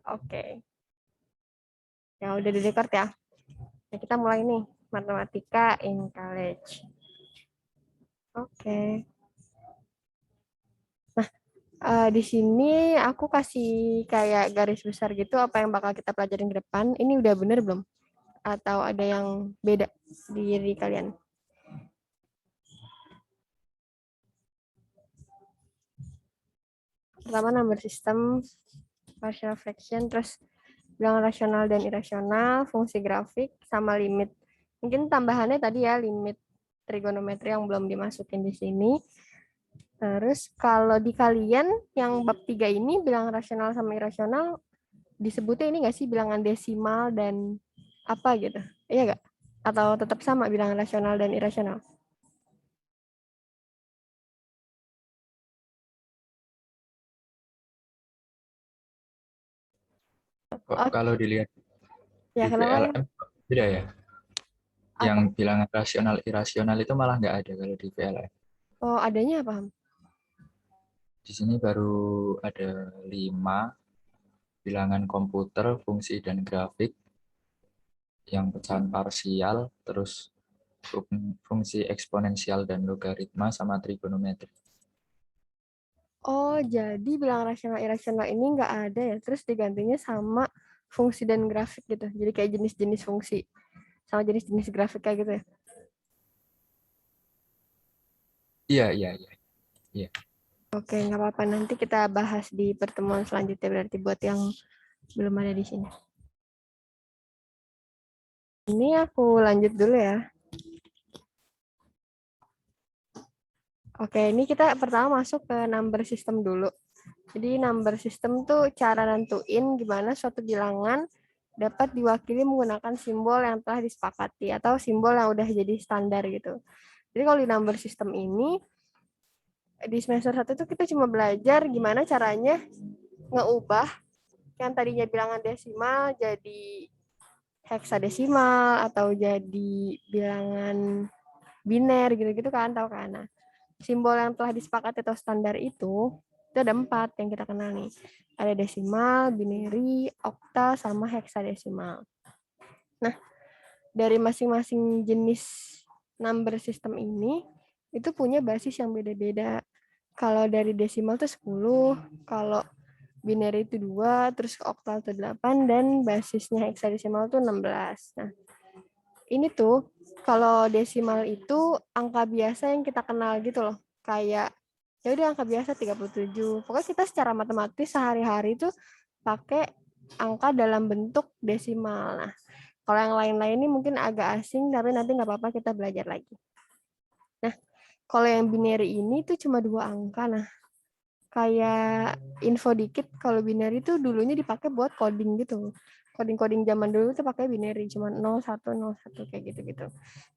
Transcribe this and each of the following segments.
Oke. Ya udah di record ya. Nah, kita mulai nih matematika in college. Oke. Nah, di sini aku kasih kayak garis besar gitu apa yang bakal kita pelajarin ke depan. Ini udah bener belum? Atau ada yang beda di diri kalian? Pertama number system, partial fraction, terus bilangan rasional dan irasional, fungsi grafik, sama limit. Mungkin tambahannya tadi ya, limit trigonometri yang belum dimasukin di sini. Terus kalau di kalian yang bab 3 ini bilangan rasional sama irasional disebutnya ini nggak sih bilangan desimal dan apa gitu? Iya nggak? Atau tetap sama bilangan rasional dan irasional? Kok Oh, kalau dilihat ya di kenapa ya? VLM beda ya? Yang Apa? bilangan rasional irasional itu malah nggak ada kalau di VLM. Oh, adanya apa? Di sini baru ada 5 bilangan komputer, fungsi dan grafik, yang pecahan parsial, terus fungsi eksponensial dan logaritma sama trigonometri. Oh, jadi bilangan rasional irasional ini nggak ada ya? Terus digantinya sama fungsi dan grafik gitu. Jadi kayak jenis-jenis fungsi sama jenis-jenis grafik kayak gitu ya? Iya, iya, iya, iya. Oke, nggak apa-apa. Nanti kita bahas di pertemuan selanjutnya berarti buat yang belum ada di sini. Ini aku lanjut dulu ya. Oke, ini kita pertama masuk ke number system dulu. Jadi number system tuh cara nentuin gimana suatu bilangan dapat diwakili menggunakan simbol yang telah disepakati atau simbol yang udah jadi standar gitu. Jadi kalau di number system ini di semester 1 tuh kita cuma belajar gimana caranya ngeubah yang tadinya bilangan desimal jadi heksadesimal atau jadi bilangan biner gitu-gitu kan, tahu kan? Nah, simbol yang telah disepakati atau standar itu ada 4 yang kita kenal nih. Ada desimal, binary, okta, sama heksadesimal. Nah, dari masing-masing jenis number system ini, itu punya basis yang beda-beda. Kalau dari desimal itu 10, kalau binary itu 2, terus oktal itu 8, dan basisnya heksadesimal itu 16. Nah, ini tuh kalau desimal itu angka biasa yang kita kenal gitu loh. Kayak ya udah angka biasa 37. Pokoknya kita secara matematis sehari-hari itu pakai angka dalam bentuk desimal. Nah, kalau yang lain-lain ini mungkin agak asing tapi nanti nggak apa-apa kita belajar lagi. Nah, kalau yang binary ini tuh cuma 2 angka. Nah, kayak info dikit kalau binary itu dulunya dipakai buat coding gitu. Coding-coding zaman dulu tuh pakai binary cuma 0101 kayak gitu-gitu.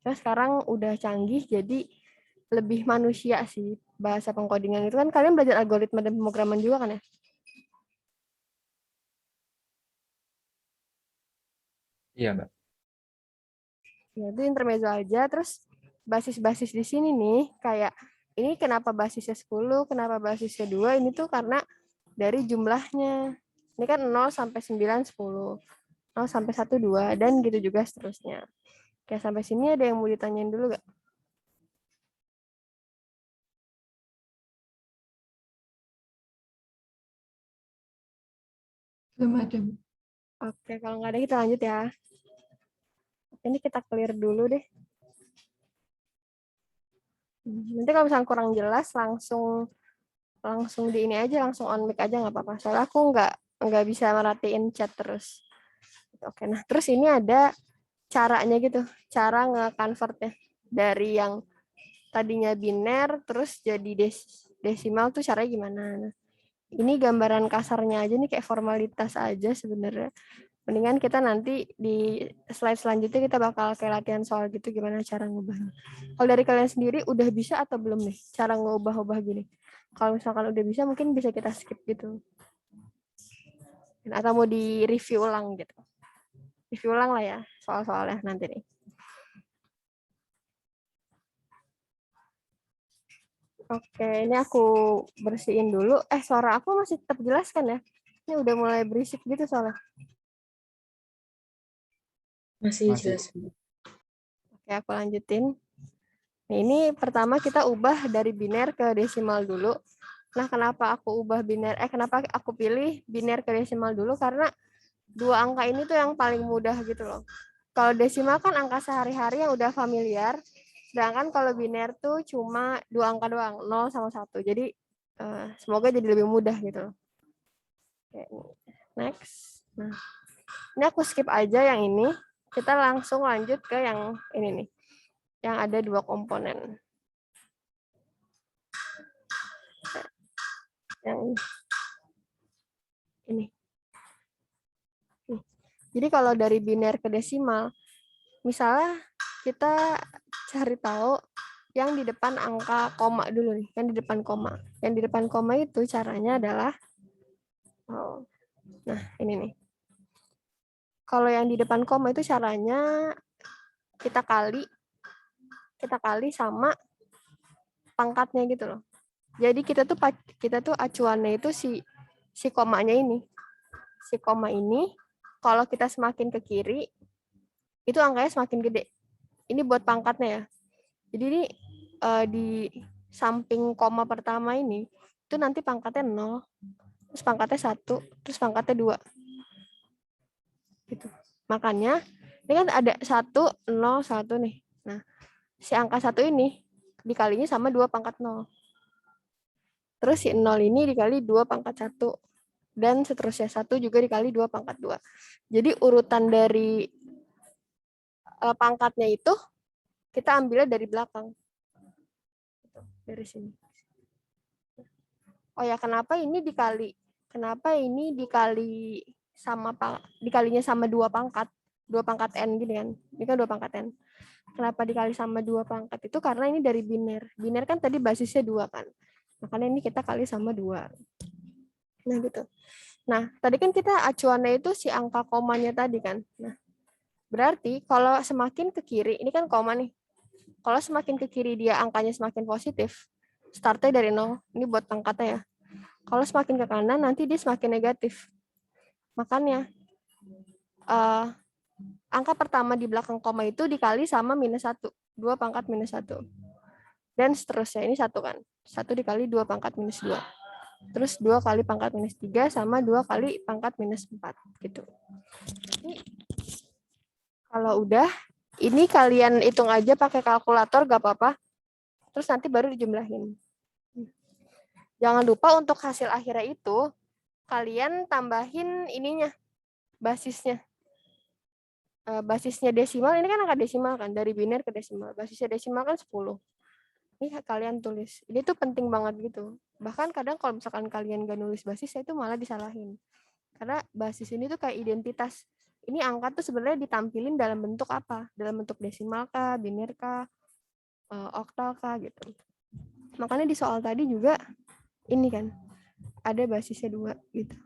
Terus sekarang udah canggih jadi lebih manusia sih bahasa pengkodingan itu kan kalian belajar algoritma dan pemrograman juga kan ya? Iya, Mbak. Ya itu intermezzo aja terus basis-basis di sini nih kayak ini kenapa basisnya 10, kenapa basisnya 2 ini tuh karena dari jumlahnya. Ini kan 0 sampai 9 10. 0 sampai 1 2 dan gitu juga seterusnya. Kayak sampai sini ada yang mau ditanyain dulu gak? Belum ada. Oke, kalau nggak ada kita lanjut ya. Ini kita clear dulu deh. Nanti kalau misalnya kurang jelas langsung langsung di ini aja langsung on mic aja nggak apa-apa. Soalnya aku nggak bisa merhatiin chat terus. Oke, nah terus ini ada caranya gitu, cara nge-convertnya dari yang tadinya biner terus jadi desimal tuh caranya gimana. Nah, ini gambaran kasarnya aja nih kayak formalitas aja sebenarnya. Mendingan kita nanti di slide selanjutnya kita bakal kayak latihan soal gitu gimana cara ngubah. Kalau dari kalian sendiri udah bisa atau belum nih cara ngubah-ubah gini? Kalau misalkan udah bisa mungkin bisa kita skip gitu. Atau mau di review ulang gitu. Review ulang lah ya soal-soalnya nanti nih. Oke, ini aku bersihin dulu. Suara aku masih tetap jelas kan ya? Ini udah mulai berisik gitu soalnya. Masih Masih. jelas. Oke, aku lanjutin. Nah, ini pertama kita ubah dari biner ke desimal dulu. Nah, kenapa aku ubah biner? Kenapa aku pilih biner ke desimal dulu? Karena dua angka ini tuh yang paling mudah gitu loh. Kalau desimal kan angka sehari-hari yang udah familiar. Sedangkan kalau biner tuh cuma dua angka doang, 0 sama 1. Jadi semoga jadi lebih mudah gitu loh. Oke, next. Nah, ini aku skip aja yang ini. Kita langsung lanjut ke yang ini nih. Yang ada dua komponen. Yang ini. Nih. Jadi kalau dari biner ke desimal, misalnya kita cari tahu yang di depan angka koma dulu nih, yang di depan koma. Yang di depan koma itu caranya adalah, nah ini nih. Kalau yang di depan koma itu caranya kita kali sama pangkatnya gitu loh. Jadi kita tuh acuannya itu si komanya ini. Si koma ini kalau kita semakin ke kiri itu angkanya semakin gede. Ini buat pangkatnya ya. Jadi ini di samping koma pertama ini itu nanti pangkatnya 0, terus pangkatnya 1, terus pangkatnya 2. Gitu. Makanya ini kan ada 1, 0, 1 nih. Nah, si angka 1 ini dikalinya sama 2 pangkat 0. Terus si 0 ini dikali 2 pangkat 1. Dan seterusnya 1 juga dikali 2 pangkat 2. Jadi urutan dari pangkatnya itu kita ambilnya dari belakang. Dari sini. Oh ya, kenapa ini dikali? Kenapa ini dikalinya sama 2 pangkat? 2 pangkat N gini kan. Ini kan 2 pangkat N. Kenapa dikali sama 2 pangkat itu? Karena ini dari biner. Biner kan tadi basisnya 2 kan. Makanya ini kita kali sama 2. Nah gitu. Nah, tadi kan kita acuannya itu si angka komanya tadi kan. Nah, berarti kalau semakin ke kiri, ini kan koma nih. Kalau semakin ke kiri dia angkanya semakin positif, startnya dari 0. Ini buat pangkatnya ya. Kalau semakin ke kanan, nanti dia semakin negatif. Makanya, angka pertama di belakang koma itu dikali sama minus 1. 2 pangkat minus 1. Dan seterusnya, ini 1 kan. 1 dikali 2 pangkat minus 2. Terus 2 kali pangkat minus 3 sama 2 kali pangkat minus 4. Gitu. Jadi, kalau udah, ini kalian hitung aja pakai kalkulator, gak apa-apa. Terus nanti baru dijumlahin. Jangan lupa untuk hasil akhirnya itu, kalian tambahin ininya, basisnya. Basisnya desimal, ini kan angka desimal kan, dari biner ke desimal. Basisnya desimal kan 10. Ini kalian tulis. Ini tuh penting banget gitu. Bahkan kadang kalau misalkan kalian gak nulis basisnya itu malah disalahin. Karena basis ini tuh kayak identitas. Ini angka tuh sebenarnya ditampilin dalam bentuk apa? Dalam bentuk desimal kah, biner kah, oktal kah gitu. Makanya di soal tadi juga ini kan ada basisnya 2 gitu.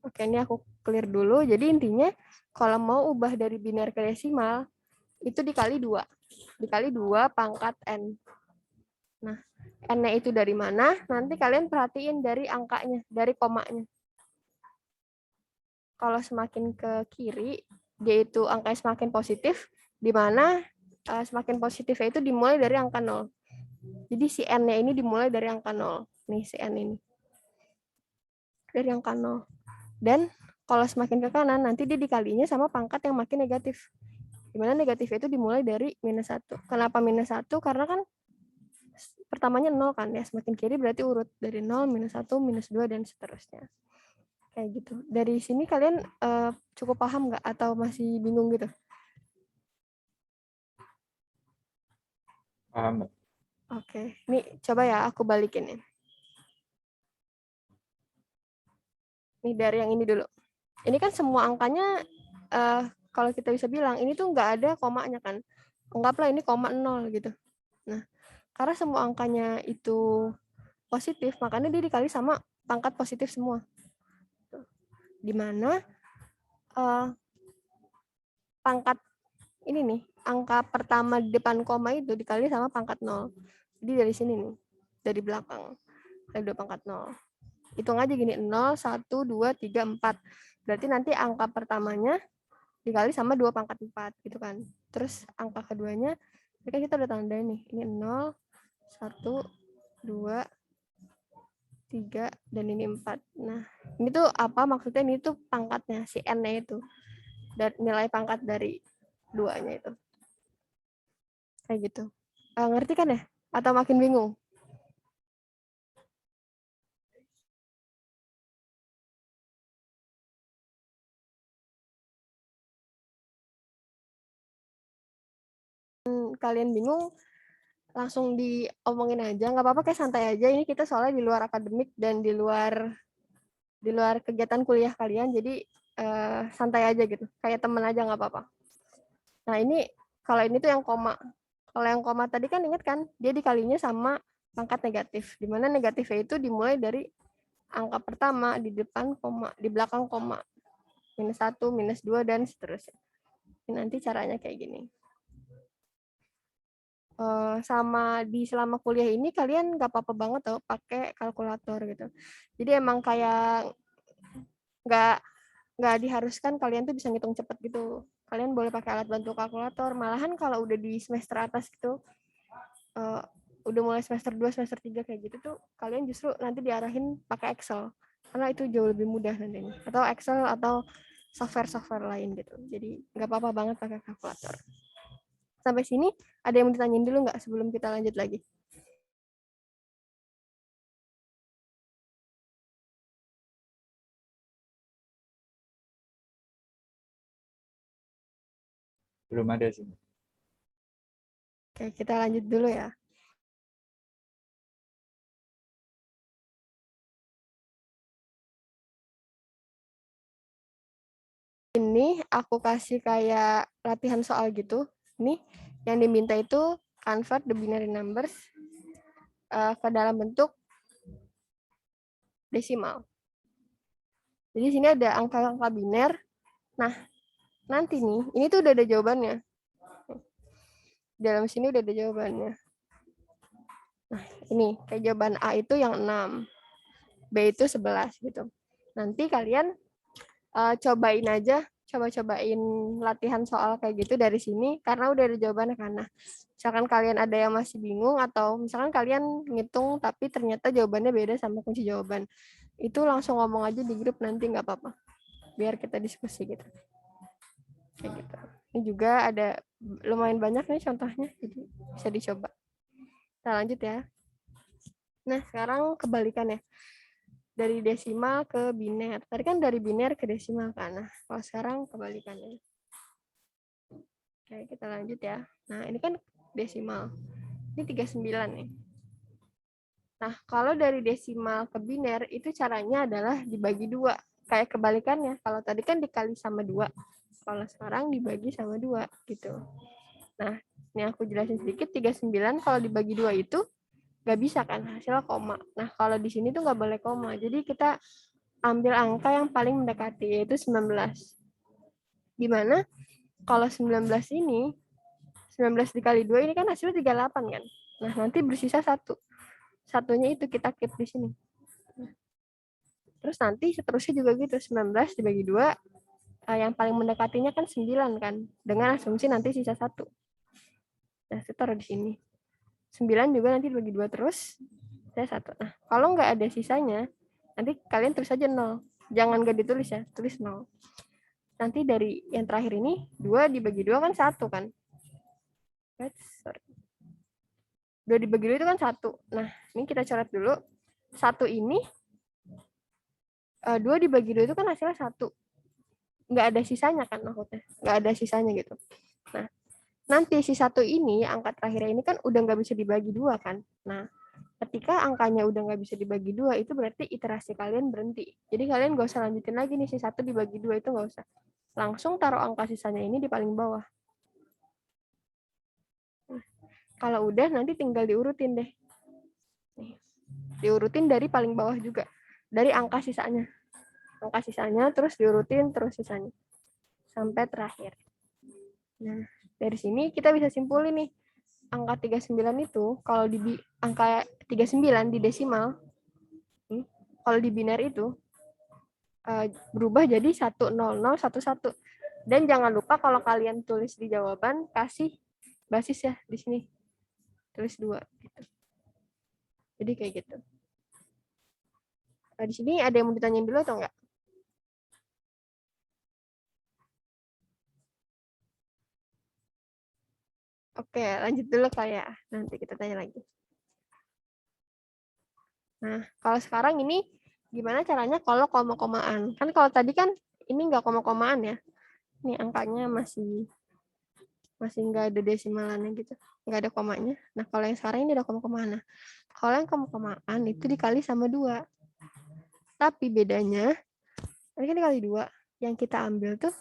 Oke, ini aku clear dulu. Jadi intinya kalau mau ubah dari biner ke desimal itu dikali 2. Dikali 2 pangkat N. Nah, N-nya itu dari mana? Nanti kalian perhatiin dari angkanya, dari komanya. Kalau semakin ke kiri, dia itu angkanya semakin positif, di mana semakin positifnya itu dimulai dari angka 0. Jadi si N-nya ini dimulai dari angka 0. Nih si N ini. Dari angka 0. Dan kalau semakin ke kanan, nanti dia dikalinya sama pangkat yang makin negatif. Dimana negatif itu dimulai dari minus 1. Kenapa minus 1? Karena kan pertamanya 0 kan ya. Semakin kiri berarti urut dari 0, minus 1, minus 2, dan seterusnya. Kayak gitu. Dari sini kalian cukup paham nggak? Atau masih bingung gitu? Paham, Mbak? Oke. Ini coba ya aku balikin ya. Ini dari yang ini dulu. Ini kan semua angkanya kalau kita bisa bilang ini tuh nggak ada komanya kan. Anggaplah ini koma 0 gitu. Nah, karena semua angkanya itu positif, makanya dia dikali sama pangkat positif semua. Dimana pangkat ini nih, angka pertama di depan koma itu dikali sama pangkat 0. Jadi dari sini nih, dari belakang. Dari 2 pangkat 0. Hitung aja gini, 0, 1, 2, 3, 4. Berarti nanti angka pertamanya dikali sama 2 pangkat 4 gitu kan. Terus angka keduanya, ini kan kita udah tandain nih. Ini 0, 1, 2, 3, dan ini 4. Nah, ini tuh apa maksudnya? Ini tuh pangkatnya, si N-nya itu. Dan nilai pangkat dari 2-nya itu. Kayak gitu. Ngerti kan ya? Atau makin bingung? Kalian bingung, langsung diomongin aja. Nggak apa-apa, kayak santai aja. Ini kita soalnya di luar akademik dan di luar kegiatan kuliah kalian. Jadi santai aja gitu. Kayak temen aja nggak apa-apa. Nah, ini kalau ini tuh yang koma. Kalau yang koma tadi kan ingat kan, dia dikalinya sama pangkat negatif. Di mana negatifnya itu dimulai dari angka pertama, di depan koma, di belakang koma. Minus 1, minus 2, dan seterusnya. Ini nanti caranya kayak gini. Sama di selama kuliah ini kalian nggak apa-apa banget tau pakai kalkulator gitu. Jadi emang kayak nggak diharuskan kalian tuh bisa ngitung cepet gitu. Kalian boleh pakai alat bantu kalkulator. Malahan kalau udah di semester atas gitu, udah mulai semester 2, semester 3 kayak gitu tuh, kalian justru nanti diarahin pakai Excel. Karena itu jauh lebih mudah nantinya. Atau Excel atau software-software lain gitu. Jadi nggak apa-apa banget pakai kalkulator. Sampai sini ada yang mau ditanyain dulu nggak sebelum kita lanjut lagi? Belum ada sih. Oke, kita lanjut dulu ya. Ini aku kasih kayak latihan soal gitu. Ini yang diminta itu convert the binary numbers ke dalam bentuk desimal. Jadi sini ada angka-angka biner. Nah, nanti nih, ini tuh udah ada jawabannya. Dalam sini udah ada jawabannya. Nah, ini kayak jawaban A itu yang 6. B itu 11 gitu. Nanti kalian cobain aja, coba-cobain latihan soal kayak gitu dari sini karena udah ada jawabannya kan. Nah, misalkan kalian ada yang masih bingung atau misalkan kalian ngitung tapi ternyata jawabannya beda sama kunci jawaban, itu langsung ngomong aja di grup nanti nggak apa-apa. Biar kita diskusi gitu. Kayak gitu. Ini juga ada lumayan banyak nih contohnya, jadi bisa dicoba. Kita lanjut ya. Nah, sekarang kebalikannya. Dari desimal ke biner. Tadi kan dari biner ke desimal kan. Nah, kalau sekarang kebalikannya. Oke, kita lanjut ya. Nah, ini kan desimal. Ini 39 nih. Nah, kalau dari desimal ke biner, itu caranya adalah dibagi 2. Kayak kebalikannya. Kalau tadi kan dikali sama 2. Kalau sekarang dibagi sama 2. Gitu. Nah, ini aku jelasin sedikit. 39 kalau dibagi 2 itu nggak bisa kan hasilnya koma. Nah, kalau di sini tuh nggak boleh koma. Jadi kita ambil angka yang paling mendekati, yaitu 19. Gimana? Kalau 19 ini, 19 dikali 2 ini kan hasilnya 38 kan? Nah, nanti bersisa 1. Satunya itu kita keep di sini. Terus nanti seterusnya juga gitu, 19 dibagi 2, yang paling mendekatinya kan 9 kan? Dengan asumsi nanti sisa 1. Nah, saya taruh di sini. 9 juga nanti dibagi 2 terus, saya 1. Nah, kalau nggak ada sisanya, nanti kalian tulis aja 0. Jangan nggak ditulis ya, tulis 0. Nanti dari yang terakhir ini, 2 dibagi 2 kan 1 kan? 2 dibagi 2 itu kan 1. Nah, ini kita coret dulu. 1 ini, 2 dibagi 2 itu kan hasilnya 1. Nggak ada sisanya kan maksudnya. Nggak ada sisanya gitu. Nah, nanti si 1 ini, angka terakhirnya ini kan udah nggak bisa dibagi 2 kan? Nah, ketika angkanya udah nggak bisa dibagi 2, itu berarti iterasi kalian berhenti. Jadi kalian nggak usah lanjutin lagi nih, si 1 dibagi 2 itu nggak usah. Langsung taruh angka sisanya ini di paling bawah. Kalau udah, nanti tinggal diurutin deh. Nih, diurutin dari paling bawah juga. Dari angka sisanya. Angka sisanya, terus diurutin, terus sisanya. Sampai terakhir. Nah, dari sini kita bisa simpulin nih. Angka 39 itu, kalau di angka 39 di desimal, kalau di biner itu berubah jadi 10011. Dan jangan lupa kalau kalian tulis di jawaban kasih basis ya di sini. Tulis 2 gitu. Jadi kayak gitu. Di sini ada yang mau ditanyain dulu atau enggak? Oke, lanjut dulu Kak ya. Nanti kita tanya lagi. Nah, kalau sekarang ini gimana caranya kalau koma-komaan? Kan kalau tadi kan ini nggak koma-komaan ya. Ini angkanya masih nggak ada desimalannya gitu. Nggak ada komanya. Nah, kalau yang sekarang ini ada koma-komaan. Nah, kalau yang koma-komaan itu dikali sama 2. Tapi bedanya, ini kan dikali 2. Yang kita ambil tuh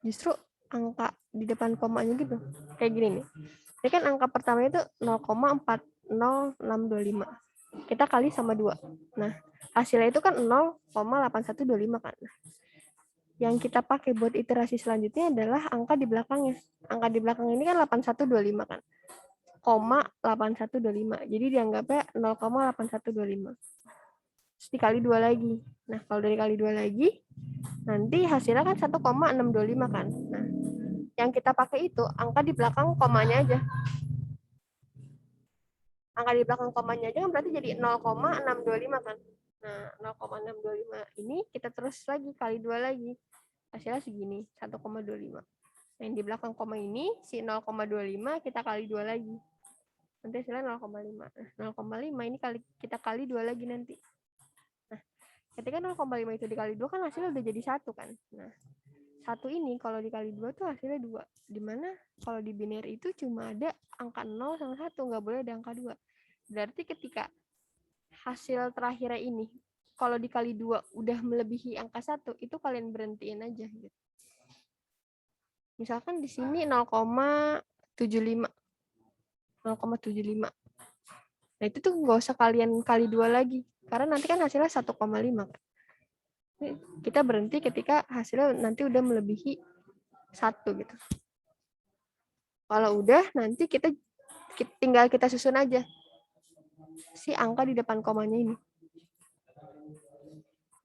justru angka di depan komanya gitu. Kayak gini nih. Ini kan angka pertama itu 0,40625. Kita kali sama 2. Nah, hasilnya itu kan 0,8125 kan. Yang kita pakai buat iterasi selanjutnya adalah angka di belakangnya. Angka di belakang ini kan 8125 kan. 8125. Jadi dianggapnya 0,8125. Terus dikali 2 lagi. Nah, kalau dari kali 2 lagi, nanti hasilnya kan 1,625 kan. Nah, yang kita pakai itu angka di belakang komanya aja. Angka di belakang komanya aja kan berarti jadi 0,625 kan. Nah, 0,625 ini kita terus lagi kali 2 lagi. Hasilnya segini, 1,25. Yang di belakang koma ini si 0,25 kita kali 2 lagi. Nanti hasilnya 0,5. Nah, 0,5 ini kita kali 2 lagi nanti. Nah, ketika 0,5 itu dikali 2 kan hasilnya udah jadi 1 kan. Nah, 1 ini kalau dikali 2 tuh hasilnya 2. Dimana kalau di biner itu cuma ada angka 0 sama 1, nggak boleh ada angka 2. Berarti ketika hasil terakhirnya ini, kalau dikali 2 udah melebihi angka 1, itu kalian berhentiin aja. Gitu. Misalkan di sini 0,75. 0,75. Nah, itu tuh nggak usah kalian kali 2 lagi. Karena nanti kan hasilnya 1,5. Kita berhenti ketika hasilnya nanti udah melebihi 1 gitu. Kalau udah, nanti tinggal kita susun aja si angka di depan komanya ini.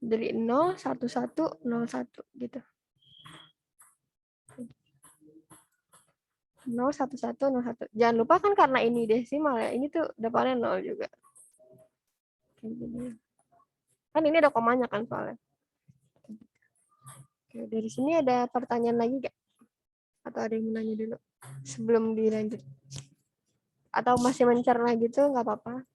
Dari 0, 1, 1, 0, 1 gitu. 0, 1, 1, 0, 1. Jangan lupa kan karena ini desimal ya, ini tuh depannya 0 juga. Kan ini ada komanya kan soalnya. Oke, dari sini ada pertanyaan lagi nggak? Atau ada yang mau nanya dulu sebelum dilanjut? Atau masih mencerna gitu, nggak apa-apa.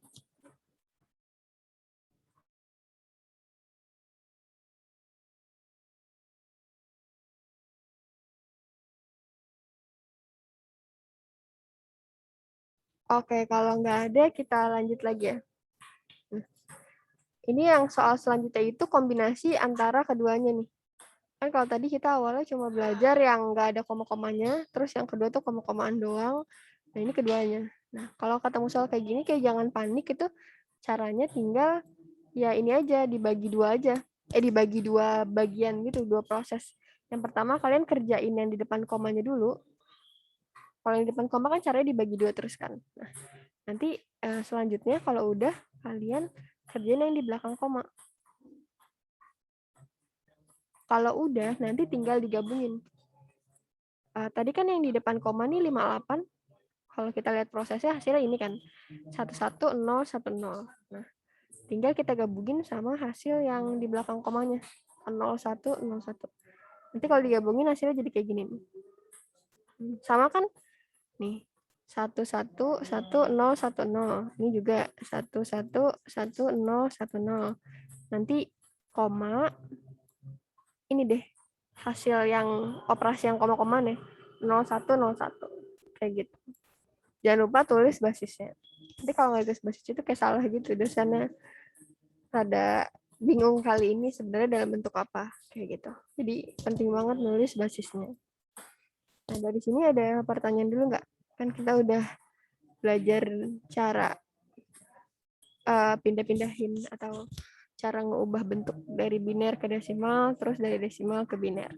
Oke, kalau nggak ada, kita lanjut lagi ya. Ini yang soal selanjutnya itu kombinasi antara keduanya nih. Kan kalau tadi kita awalnya cuma belajar yang nggak ada koma-komanya, terus yang kedua tuh koma-komaan doang. Nah, ini keduanya. Nah, kalau ketemu soal kayak gini, kayak jangan panik itu. Caranya tinggal ya ini aja, dibagi 2 aja. Dibagi 2 bagian gitu, 2 proses. Yang pertama kalian kerjain yang di depan komanya dulu. Kalau yang di depan koma kan caranya dibagi 2 terus kan. Nah, nanti selanjutnya kalau udah kalian kerjain yang di belakang koma. Kalau udah nanti tinggal digabungin. Tadi kan yang di depan koma nih 58. Kalau kita lihat prosesnya hasilnya ini kan 11010. Nah, tinggal kita gabungin sama hasil yang di belakang komanya 0101. Nanti kalau digabungin hasilnya jadi kayak gini nih. Sama kan? Nih. 111010. Ini juga 111010. Nanti koma ini deh hasil yang operasi yang koma-koma nih 0101 kayak gitu. Jangan lupa tulis basisnya. Nanti kalau nggak tulis basis itu kayak salah gitu dosennya rada bingung kali ini sebenarnya dalam bentuk apa kayak gitu. Jadi penting banget nulis basisnya. Nah, dari sini ada pertanyaan dulu nggak? Kan kita udah belajar cara pindah-pindahin atau cara ngeubah bentuk dari biner ke desimal, terus dari desimal ke biner.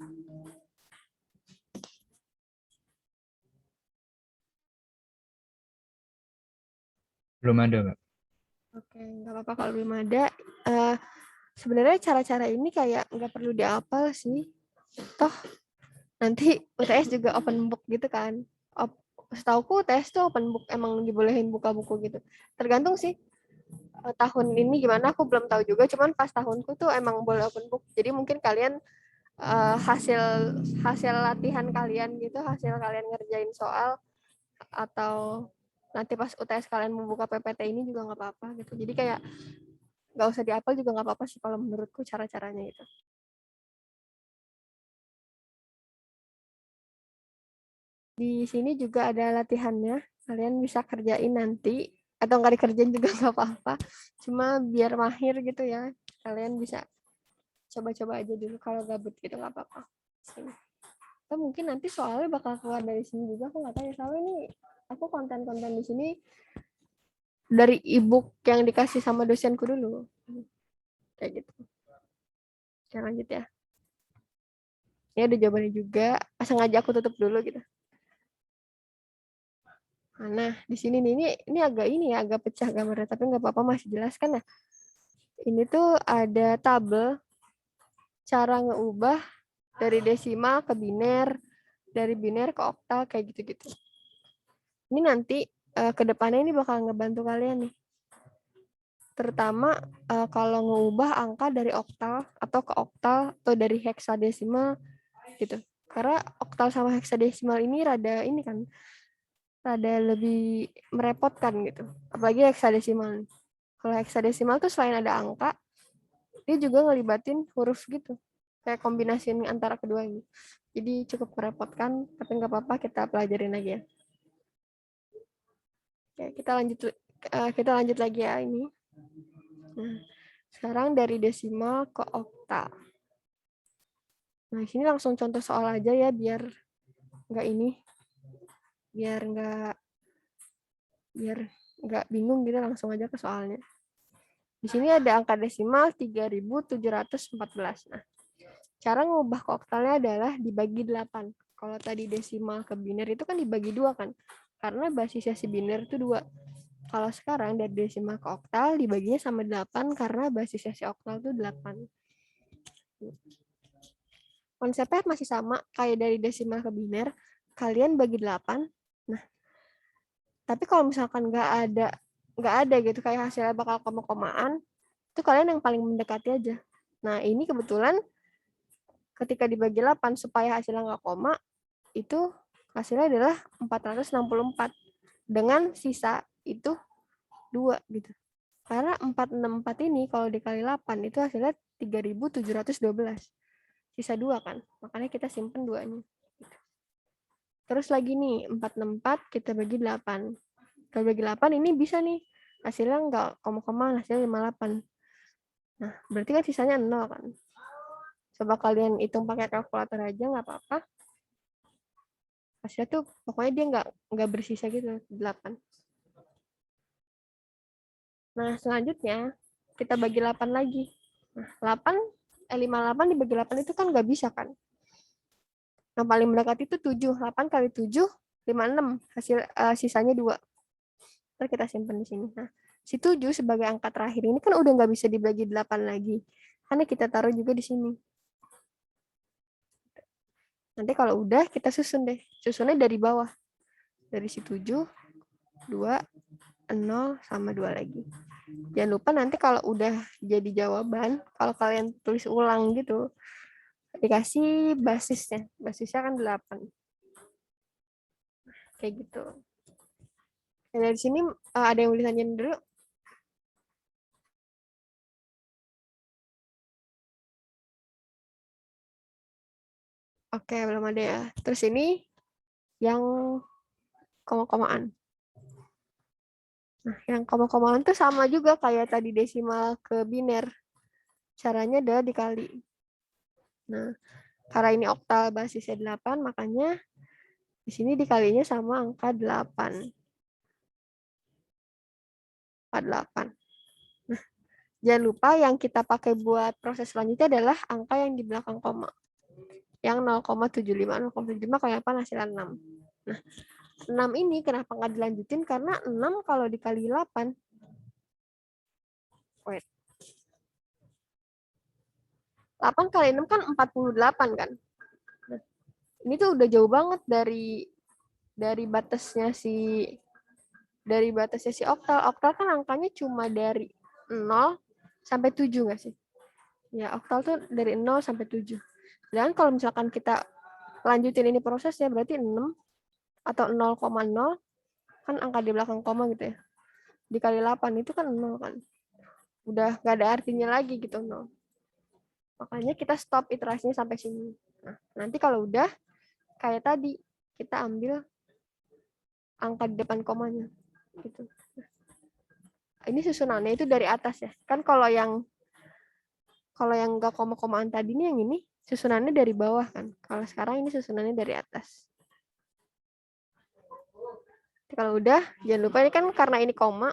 Belum ada, Mbak. Oke, nggak apa-apa kalau belum ada. Sebenarnya cara-cara ini kayak nggak perlu dihafal sih. Toh nanti UTS juga open book gitu kan. Setauku UTS tuh open book, emang dibolehin buka buku gitu. Tergantung sih tahun ini gimana, aku belum tahu juga. Cuman pas tahunku tuh emang boleh open book. Jadi mungkin kalian hasil hasil latihan kalian gitu, hasil kalian ngerjain soal atau nanti pas UTS kalian membuka PPT ini juga nggak apa-apa gitu. Jadi kayak nggak usah dihafal juga nggak apa-apa sih kalau menurutku cara-caranya itu. Di sini juga ada latihannya, kalian bisa kerjain nanti atau nggak dikerjain juga nggak apa-apa. Cuma biar mahir gitu ya, kalian bisa coba-coba aja dulu kalau gabut gitu nggak apa-apa. Atau mungkin nanti soalnya bakal keluar dari sini juga, aku nggak tahu ya, soalnya ini aku konten-konten di sini dari ebook yang dikasih sama dosenku dulu kayak gitu. Oke, lanjut ya. Ini ada jawabannya juga, sengaja aku tutup dulu gitu. Nah, di sini nih, ini agak ini ya, agak pecah gambarnya, tapi nggak apa-apa, masih jelas kan ya. Ini tuh ada tabel cara ngeubah dari desimal ke biner, dari biner ke oktal kayak gitu-gitu. Ini nanti ke depannya ini bakal ngebantu kalian nih. Terutama kalau ngeubah angka dari oktal atau ke oktal atau dari heksadesimal gitu. Karena oktal sama heksadesimal ini rada lebih merepotkan gitu. Apalagi heksadesimal. Kalau heksadesimal tuh selain ada angka, dia juga ngelibatin huruf gitu. Kayak kombinasi antara keduanya. Jadi cukup merepotkan, tapi nggak apa-apa, kita pelajarin lagi ya. Oke, kita lanjut lagi ya ini. Nah, sekarang dari desimal ke oktal. Nah, sini langsung contoh soal aja ya, biar nggak ini, biar nggak bingung gitu, langsung aja ke soalnya. Di sini ada angka desimal 3714. Nah, cara ngubah ke oktalnya adalah dibagi 8. Kalau tadi desimal ke biner itu kan dibagi 2 kan, karena basisnya si biner itu 2. Kalau sekarang dari desimal ke oktal dibaginya sama 8 karena basisnya si oktal itu 8. Konsepnya masih sama kayak dari desimal ke biner, kalian bagi 8. Nah, tapi kalau misalkan nggak ada gitu kayak hasilnya bakal koma-komaan, itu kalian yang paling mendekati aja. Nah, ini kebetulan ketika dibagi 8 supaya hasilnya nggak koma, itu hasilnya adalah 464. Dengan sisa itu 2 gitu. Karena 464 ini kalau dikali 8 itu hasilnya 3712. Sisa 2 kan. Makanya kita simpen 2-nya. Terus lagi nih, 464 kita bagi 8. Kalau bagi 8 ini bisa nih. Hasilnya nggak koma-koma, hasilnya 58. Nah, berarti kan sisanya 0 kan. Coba kalian hitung pakai kalkulator aja, nggak apa-apa. Hasilnya tuh pokoknya dia nggak bersisa gitu, 8. Nah, selanjutnya kita bagi 8 lagi. Nah, 58 dibagi 8 itu kan nggak bisa kan. Yang paling mendekat itu 7. 8 kali 7, 56. Sisanya 2. Ntar kita simpan di sini. Nah, si 7 sebagai angka terakhir ini kan udah nggak bisa dibagi 8 lagi. Karena kita taruh juga di sini. Nanti kalau udah kita susun deh. Susunnya dari bawah. Dari si 7, 2, 0, sama 2 lagi. Jangan lupa nanti kalau udah jadi jawaban, kalau kalian tulis ulang gitu, dikasih basisnya. Basisnya kan 8. Kayak gitu. Nah, dari sini ada yang mau ditanyain dulu? Oke, belum ada ya. Terus ini yang koma-komaan. Nah, yang koma-komaan tuh sama juga kayak tadi desimal ke biner. Caranya adalah dikali. Nah, karena ini oktal basisnya 8, makanya di sini dikalinya sama angka 8. 48. Nah, jangan lupa yang kita pakai buat proses selanjutnya adalah angka yang di belakang koma. Yang 0,75. 0,75 kayak apa? Hasilnya 6. Nah, 6 ini kenapa nggak dilanjutin? Karena 6 kalau dikali 8, wait, 8 kali 6 kan 48 kan. Nah, ini tuh udah jauh banget dari batasnya si oktal. Oktal kan angkanya cuma dari 0 sampai 7 nggak sih? Ya, oktal tuh dari 0 sampai 7. Dan kalau misalkan kita lanjutin ini prosesnya, berarti 6 atau 0,0 kan angka di belakang koma gitu ya. Dikali 8 itu kan 0 kan. Udah nggak ada artinya lagi gitu 0. Makanya kita stop iterasinya sampai sini. Nah, nanti kalau udah kayak tadi, kita ambil angka di depan komanya. Gitu. Ini susunannya itu dari atas ya. Kan kalau yang nggak koma-komaan tadi nih, yang ini susunannya dari bawah kan. Kalau sekarang ini susunannya dari atas. Kalau udah, jangan lupa ini kan karena ini koma,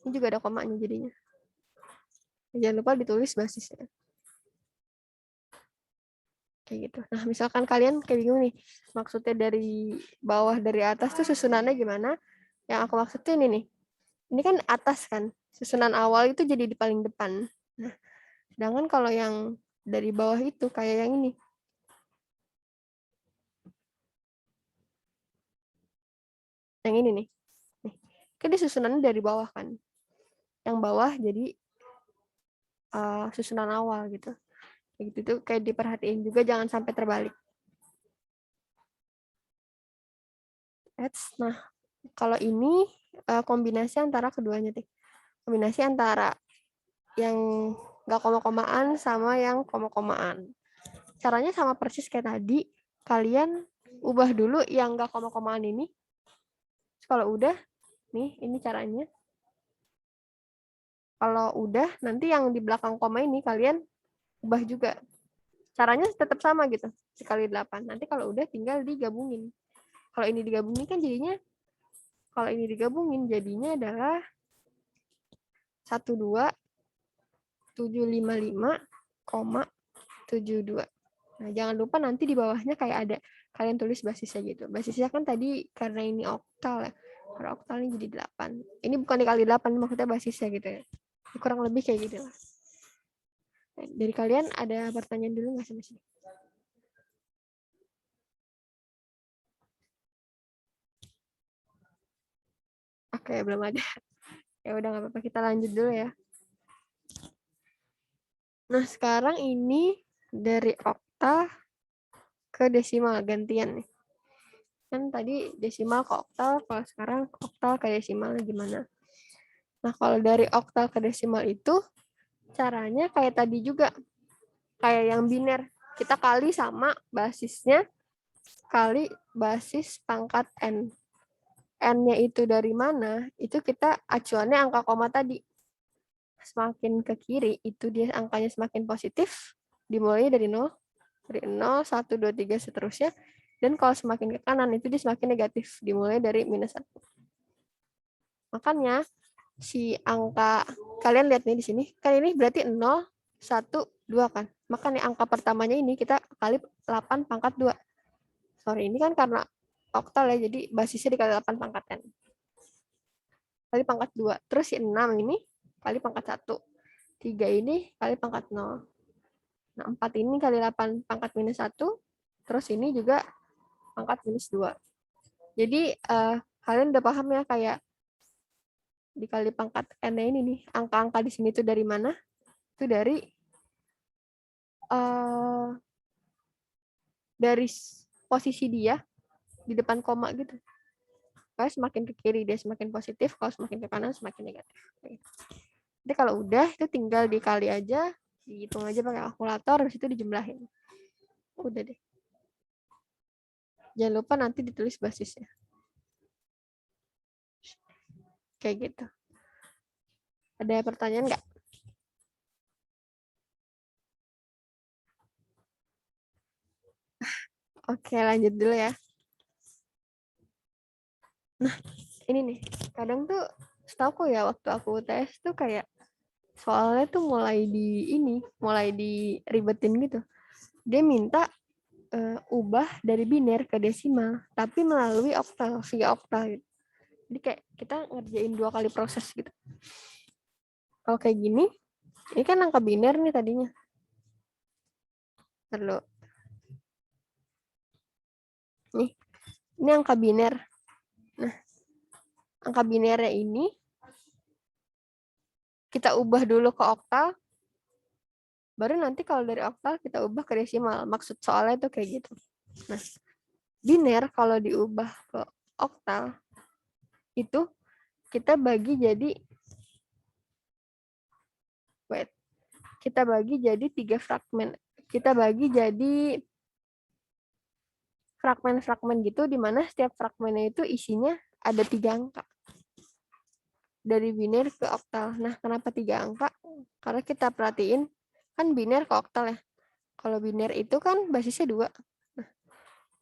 ini juga ada komanya jadinya. Jangan lupa ditulis basisnya. Kayak gitu. Nah, misalkan kalian kayak bingung nih, maksudnya dari bawah dari atas tuh susunannya gimana? Yang aku maksud tuh ini nih. Ini kan atas kan. Susunan awal itu jadi di paling depan. Nah, sedangkan kalau yang dari bawah itu kayak yang ini. Yang ini nih. Nih. Kan dia susunannya dari bawah kan. Yang bawah jadi susunan awal gitu. Kayak gitu tuh kayak diperhatiin juga jangan sampai terbalik. Nah, kalau ini kombinasi antara keduanya deh. Kombinasi antara yang nggak koma-komaan sama yang koma-komaan. Caranya sama persis kayak tadi. Kalian ubah dulu yang nggak koma-komaan ini. Kalau udah, nih ini caranya. Kalau udah, nanti yang di belakang koma ini kalian ubah juga. Caranya tetap sama gitu, dikali 8. Nanti kalau udah tinggal digabungin. Kalau ini digabungin kan jadinya, kalau ini digabungin jadinya adalah 12755,72. Nah, jangan lupa nanti di bawahnya kayak ada kalian tulis basisnya gitu. Basisnya kan tadi karena ini oktal ya. Karena oktalnya jadi 8. Ini bukan dikali 8, maksudnya basisnya gitu ya. Kurang lebih kayak gitu lah. Dari kalian ada pertanyaan dulu nggak sama sini? Oke, belum ada. Ya udah nggak apa-apa, kita lanjut dulu ya. Nah, sekarang ini dari oktal ke desimal gantian nih. Kan tadi desimal ke oktal, kalau sekarang oktal ke desimal gimana? Nah, kalau dari oktal ke desimal itu caranya kayak tadi juga. Kayak yang biner. Kita kali sama basisnya kali basis pangkat N. N-nya itu dari mana? Itu kita acuannya angka koma tadi. Semakin ke kiri, itu dia angkanya semakin positif. Dimulai dari 0. Dari 0, 1, 2, 3, seterusnya. Dan kalau semakin ke kanan, itu dia semakin negatif. Dimulai dari minus 1. Makanya, si angka, kalian lihat nih di sini, kan ini berarti 0, 1, 2 kan. Maka nih angka pertamanya ini kita kali 8 pangkat 2. Sorry, ini kan karena oktal ya, jadi basisnya dikali 8 pangkat N. Kali pangkat 2. Terus si 6 ini kali pangkat 1. 3 ini kali pangkat 0. Nah, 4 ini kali 8 pangkat minus 1. Terus ini juga pangkat minus 2. Jadi, kalian udah paham ya kayak dikali pangkat N ini nih. Angka-angka di sini tuh dari mana? Itu dari posisi dia di depan koma gitu. Kalau semakin ke kiri dia semakin positif, kalau semakin ke kanan semakin negatif. Jadi kalau udah itu tinggal dikali aja, dihitung aja pakai kalkulator, habis itu dijumlahin. Udah deh. Jangan lupa nanti ditulis basisnya. Kayak gitu. Ada pertanyaan nggak? Oke, lanjut dulu ya. Nah, ini nih. Kadang tuh setahu ya waktu aku tes tuh kayak soalnya tuh mulai diribetin gitu. Dia minta ubah dari biner ke desimal, tapi melalui oktal, via oktal gitu. Jadi kayak kita ngerjain 2 kali proses gitu. Kalau kayak gini, ini kan angka biner nih tadinya. Perlu. Nih, ini angka biner. Nah, angka binernya ini kita ubah dulu ke oktal, baru nanti kalau dari oktal kita ubah ke desimal. Maksud soalnya itu kayak gitu. Nah, biner kalau diubah ke oktal, itu kita bagi jadi, kita bagi jadi 3 fragmen. Kita bagi jadi fragmen-fragmen gitu, di mana setiap fragmennya itu isinya ada 3 angka. Dari biner ke oktal. Nah, kenapa 3 angka? Karena kita perhatiin, kan biner ke oktal ya. Kalau biner itu kan basisnya 2. Nah,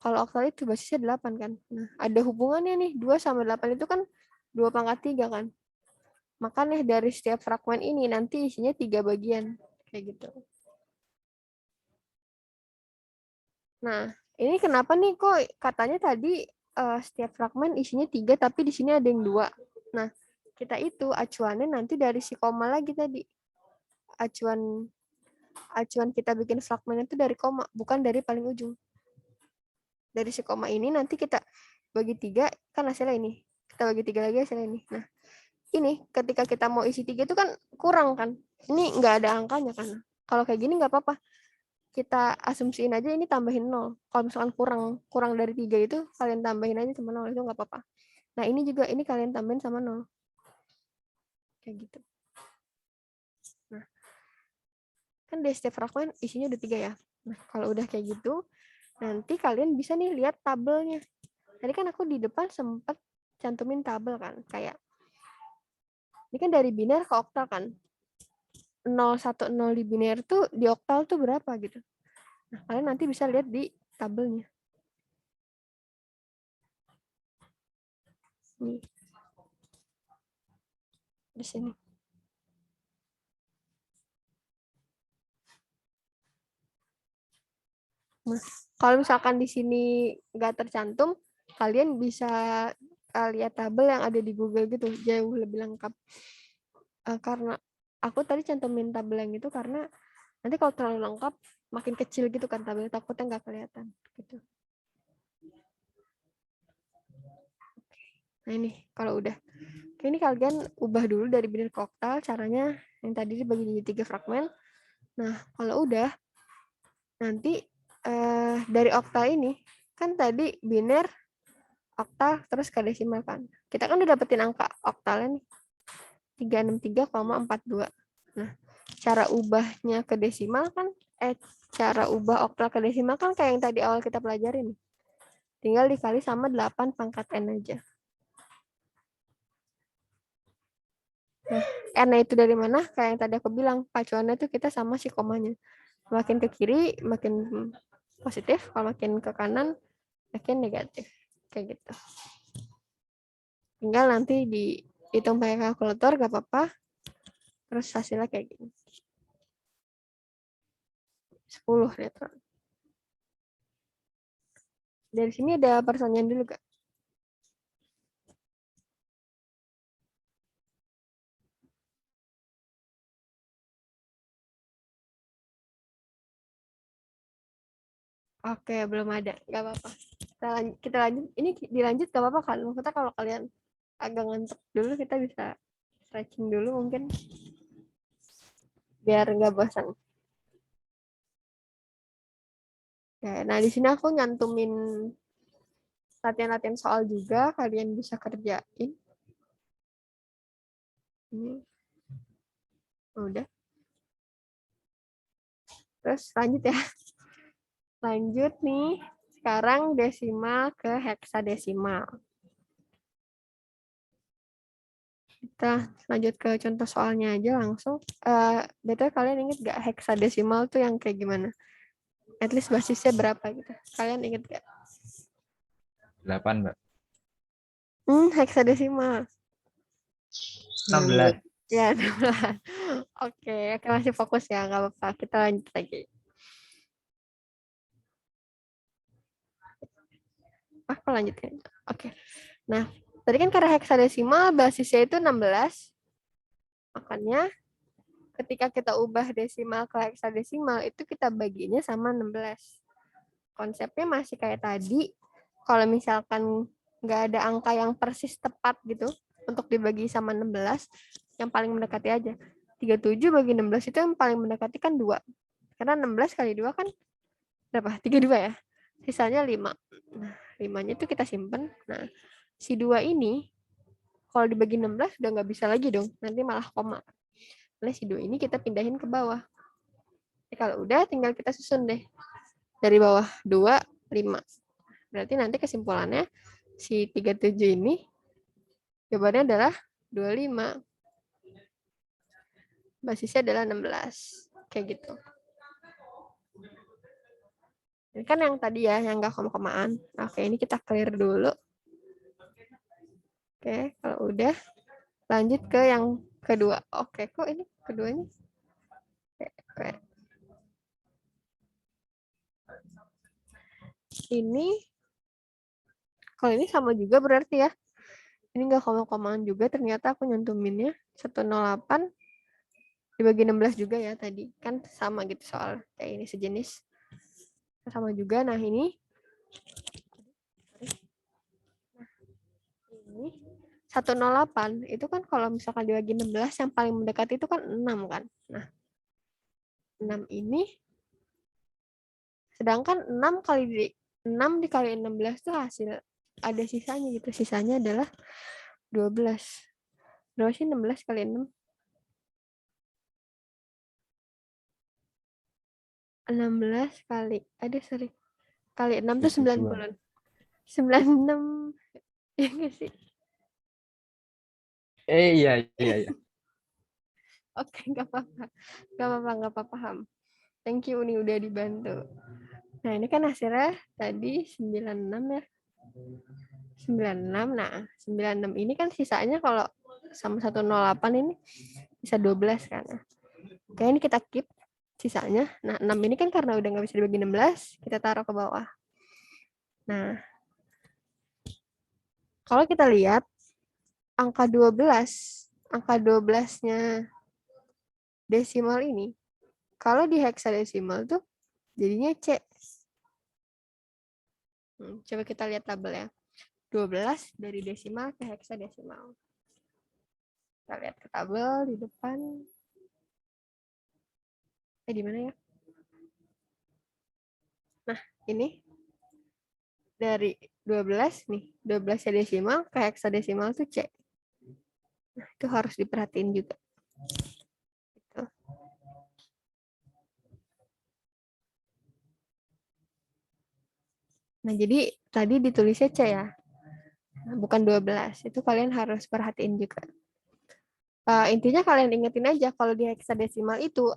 kalau oktal itu basisnya 8 kan. Nah, ada hubungannya nih, 2 sama 8 itu kan 2 pangkat 3 kan. Makanya dari setiap fragmen ini nanti isinya 3 bagian. Kayak gitu. Nah, ini kenapa nih kok katanya tadi setiap fragmen isinya 3 tapi di sini ada yang 2. Nah, kita itu acuannya nanti dari si koma lagi tadi. Acuan kita bikin fragmen itu dari koma, bukan dari paling ujung. Dari si koma ini nanti kita bagi 3, kan hasilnya ini. Kita bagi 3 lagi hasilnya ini. Nah, ini ketika kita mau isi 3 itu kan kurang kan. Ini nggak ada angkanya kan. Kalau kayak gini nggak apa-apa. Kita asumsiin aja ini tambahin 0. Kalau misalkan kurang dari 3 itu kalian tambahin aja sama 0, itu nggak apa-apa. Nah, ini juga ini kalian tambahin sama 0. Kayak gitu. Nah, kan di setiap fragmen isinya udah 3 ya. Nah, kalau udah kayak gitu, nanti kalian bisa nih lihat tabelnya. Tadi kan aku di depan sempat cantumin tabel kan, kayak ini kan dari biner ke oktal kan. 010 di biner tuh di oktal tuh berapa gitu. Nah, kalian nanti bisa lihat di tabelnya. Nih. Di sini. Nah, kalau misalkan di sini nggak tercantum, kalian bisa lihat tabel yang ada di Google gitu, jauh lebih lengkap. Karena aku tadi cantumin tabel yang itu karena nanti kalau terlalu lengkap, makin kecil gitu kan tabelnya, takutnya nggak kelihatan. Gitu. Nah ini, kalau udah. Ini kalian ubah dulu dari biner ke oktal, caranya yang tadi dibagi jadi 3 fragmen. Nah, kalau udah, nanti dari oktal ini, kan tadi biner, oktal, terus ke desimal kan. Kita kan udah dapetin angka oktalnya nih, 363,42. Nah, cara ubahnya ke desimal kan, cara ubah oktal ke desimal kan kayak yang tadi awal kita pelajarin. Tinggal dikali sama 8 pangkat N aja. Nah, N itu dari mana? Kayak yang tadi aku bilang, pacuannya tuh kita sama si komanya. Makin ke kiri, makin positif. Kalau makin ke kanan, makin negatif. Kayak gitu. Tinggal nanti dihitung pakai kalkulator, gak apa-apa. Terus hasilnya kayak gini. 10 neutron. Dari sini ada pertanyaan dulu gak? Oke, belum ada. Gak apa-apa. Kita lanjut. Ini dilanjut gak apa-apa kan? Maksudnya kalau kalian agak ngantuk dulu, kita bisa stretching dulu mungkin. Biar gak bosan. Oke, nah di sini aku nyantumin latihan-latihan soal juga. Kalian bisa kerjain. Ini. Udah. Terus lanjut ya. Lanjut nih. Sekarang desimal ke heksadesimal. Kita lanjut ke contoh soalnya aja langsung. Betul kalian inget gak heksadesimal tuh yang kayak gimana? At least basisnya berapa gitu. Kalian inget gak? 8, Mbak. Heksadesimal. 16. Ya, 16. Oke, masih fokus ya, nggak apa-apa. Kita lanjut lagi. Aku lanjutin. Oke. Nah, tadi kan karena heksadesimal basisnya itu 16. Makanya ketika kita ubah desimal ke heksadesimal, itu kita baginya sama 16. Konsepnya masih kayak tadi, kalau misalkan nggak ada angka yang persis tepat gitu, untuk dibagi sama 16, yang paling mendekati aja. 37 bagi 16 itu yang paling mendekati kan 2. Karena 16 kali 2 kan berapa? 32 ya? Sisanya 5. Nah, 5-nya itu kita simpen. Nah, si 2 ini, kalau dibagi 16 udah nggak bisa lagi dong. Nanti malah koma. Nah, si 2 ini kita pindahin ke bawah. Jadi kalau udah, tinggal kita susun deh. Dari bawah 2, 5. Berarti nanti kesimpulannya, si 37 ini, jawabannya adalah 25. Basisnya adalah 16. Kayak gitu. Ini kan yang tadi ya, yang nggak koma-komaan. Oke, ini kita clear dulu. Oke, kalau udah, lanjut ke yang kedua. Oke, kok ini keduanya? Oke. Ini, kalau ini sama juga berarti ya. Ini nggak koma-komaan juga, ternyata aku nyantuminnya 108 dibagi 16 juga ya tadi. Kan sama gitu soal kayak ini sejenis. Sama juga. Nah, ini 108 itu kan kalau misalkan dibagi 16 yang paling mendekat itu kan 6 kan. Nah, 6 ini sedangkan 6 dikali 16 itu hasil ada sisanya gitu. Sisanya adalah 12. Berapa sih 16 kali 6? 16 kali, sorry. Kali 6 tuh 90. 96. Ya nggak sih? Iya, iya, iya. Oke, nggak apa-apa. Nggak apa-apa, paham. Thank you, Uni, udah dibantu. Nah, ini kan hasilnya tadi 96 ya. 96. Nah, 96 ini kan sisanya kalau sama 108 ini bisa 12 kan. Oke, ini kita keep sisanya. Nah, 6 ini kan karena udah nggak bisa dibagi 16, kita taruh ke bawah. Nah, kalau kita lihat angka 12-nya desimal ini, kalau di heksadesimal tuh jadinya C. Coba kita lihat tabel ya. 12 dari desimal ke heksadesimal. Kita lihat ke tabel di depan. Di mana ya? Nah, ini dari 12 nih, 12 desimal ke heksadesimal itu C. Nah, itu harus diperhatiin juga. Gitu. Nah, jadi tadi ditulisnya C ya. Nah, bukan 12. Itu kalian harus perhatiin juga. Intinya kalian ingetin aja kalau di heksadesimal itu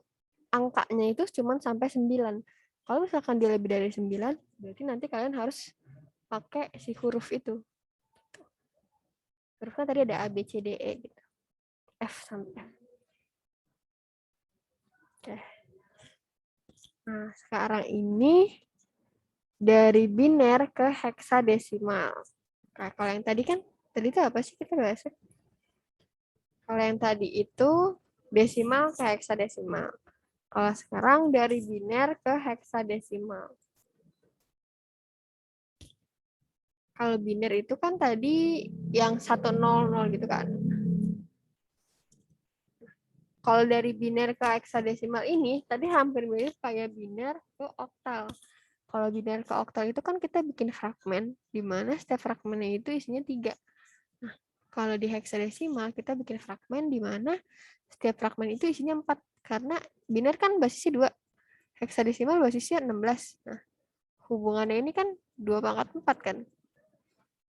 angkanya itu cuma sampai 9. Kalau misalkan dia lebih dari 9, berarti nanti kalian harus pakai si huruf itu. Hurufnya tadi ada A, B, C, D, E gitu. F sampai F. Oke. Nah, sekarang ini dari biner ke heksadesimal. Nah, kalau yang tadi kan, tadi itu apa sih kita bahasnya? Kalau yang tadi itu desimal ke heksadesimal. Kalau sekarang dari biner ke heksadesimal. Kalau biner itu kan tadi yang 100 gitu kan. Kalau dari biner ke heksadesimal ini, tadi hampir mirip kayak biner ke oktal. Kalau biner ke oktal itu kan kita bikin fragmen, di mana setiap fragmennya itu isinya 3. Nah, kalau di heksadesimal kita bikin fragmen di mana setiap fragmen itu isinya 4. Karena biner kan basisnya 2. Heksadesimal basisnya 16. Nah, hubungannya ini kan 2/4 kan.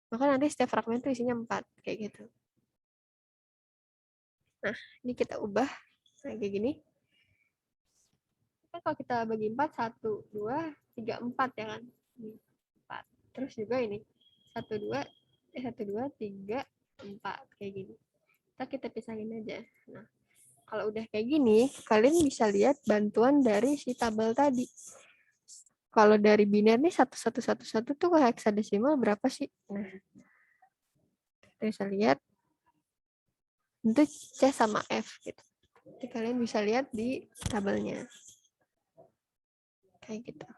Maka nanti setiap fragmen itu isinya 4. Kayak gitu. Nah, ini kita ubah. Nah, kayak gini. Kan kalau kita bagi 4, 1, 2, 3, 4 ya kan. 4. Terus juga ini. 1, 2, 3, 4. Kayak gini. Kita pisahin aja. Nah, kalau udah kayak gini, kalian bisa lihat bantuan dari si tabel tadi. Kalau dari biner nih 1111 tuh ke heksadesimal berapa sih? Nah, kita bisa lihat itu C sama F gitu. Jadi kalian bisa lihat di tabelnya. Kayak gitu.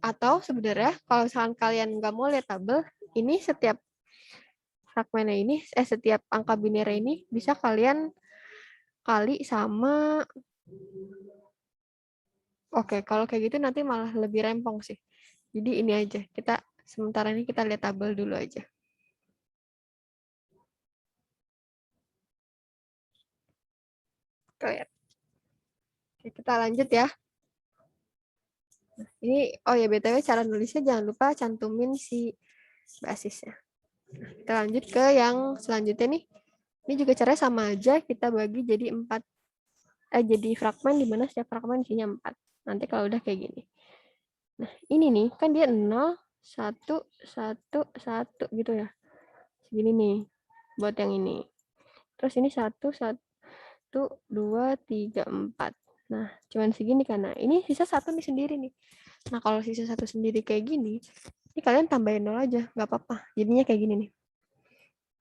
Atau sebenarnya kalau misalkan kalian nggak mau lihat tabel, ini setiap fragmennya ini, setiap angka biner ini bisa kalian kali sama, oke, kalau kayak gitu nanti malah lebih rempong sih. Jadi ini aja, kita sementara ini kita lihat tabel dulu aja. Oke, kita lanjut ya. Ini, oh ya BTW cara nulisnya jangan lupa cantumin si basisnya. Kita lanjut ke yang selanjutnya nih. Ini juga caranya sama aja, kita bagi jadi 4, jadi fragmen di mana setiap fragmen isinya 4. Nanti kalau udah kayak gini. Nah, ini nih, kan dia 0, 1, 1, 1 gitu ya. Segini nih, buat yang ini. Terus ini 1, 1, 2, 3, 4. Nah, cuman segini kan. Nah, ini sisa 1 nih sendiri nih. Nah, kalau sisa 1 sendiri kayak gini, ini kalian tambahin 0 aja, nggak apa-apa. Jadinya kayak gini nih.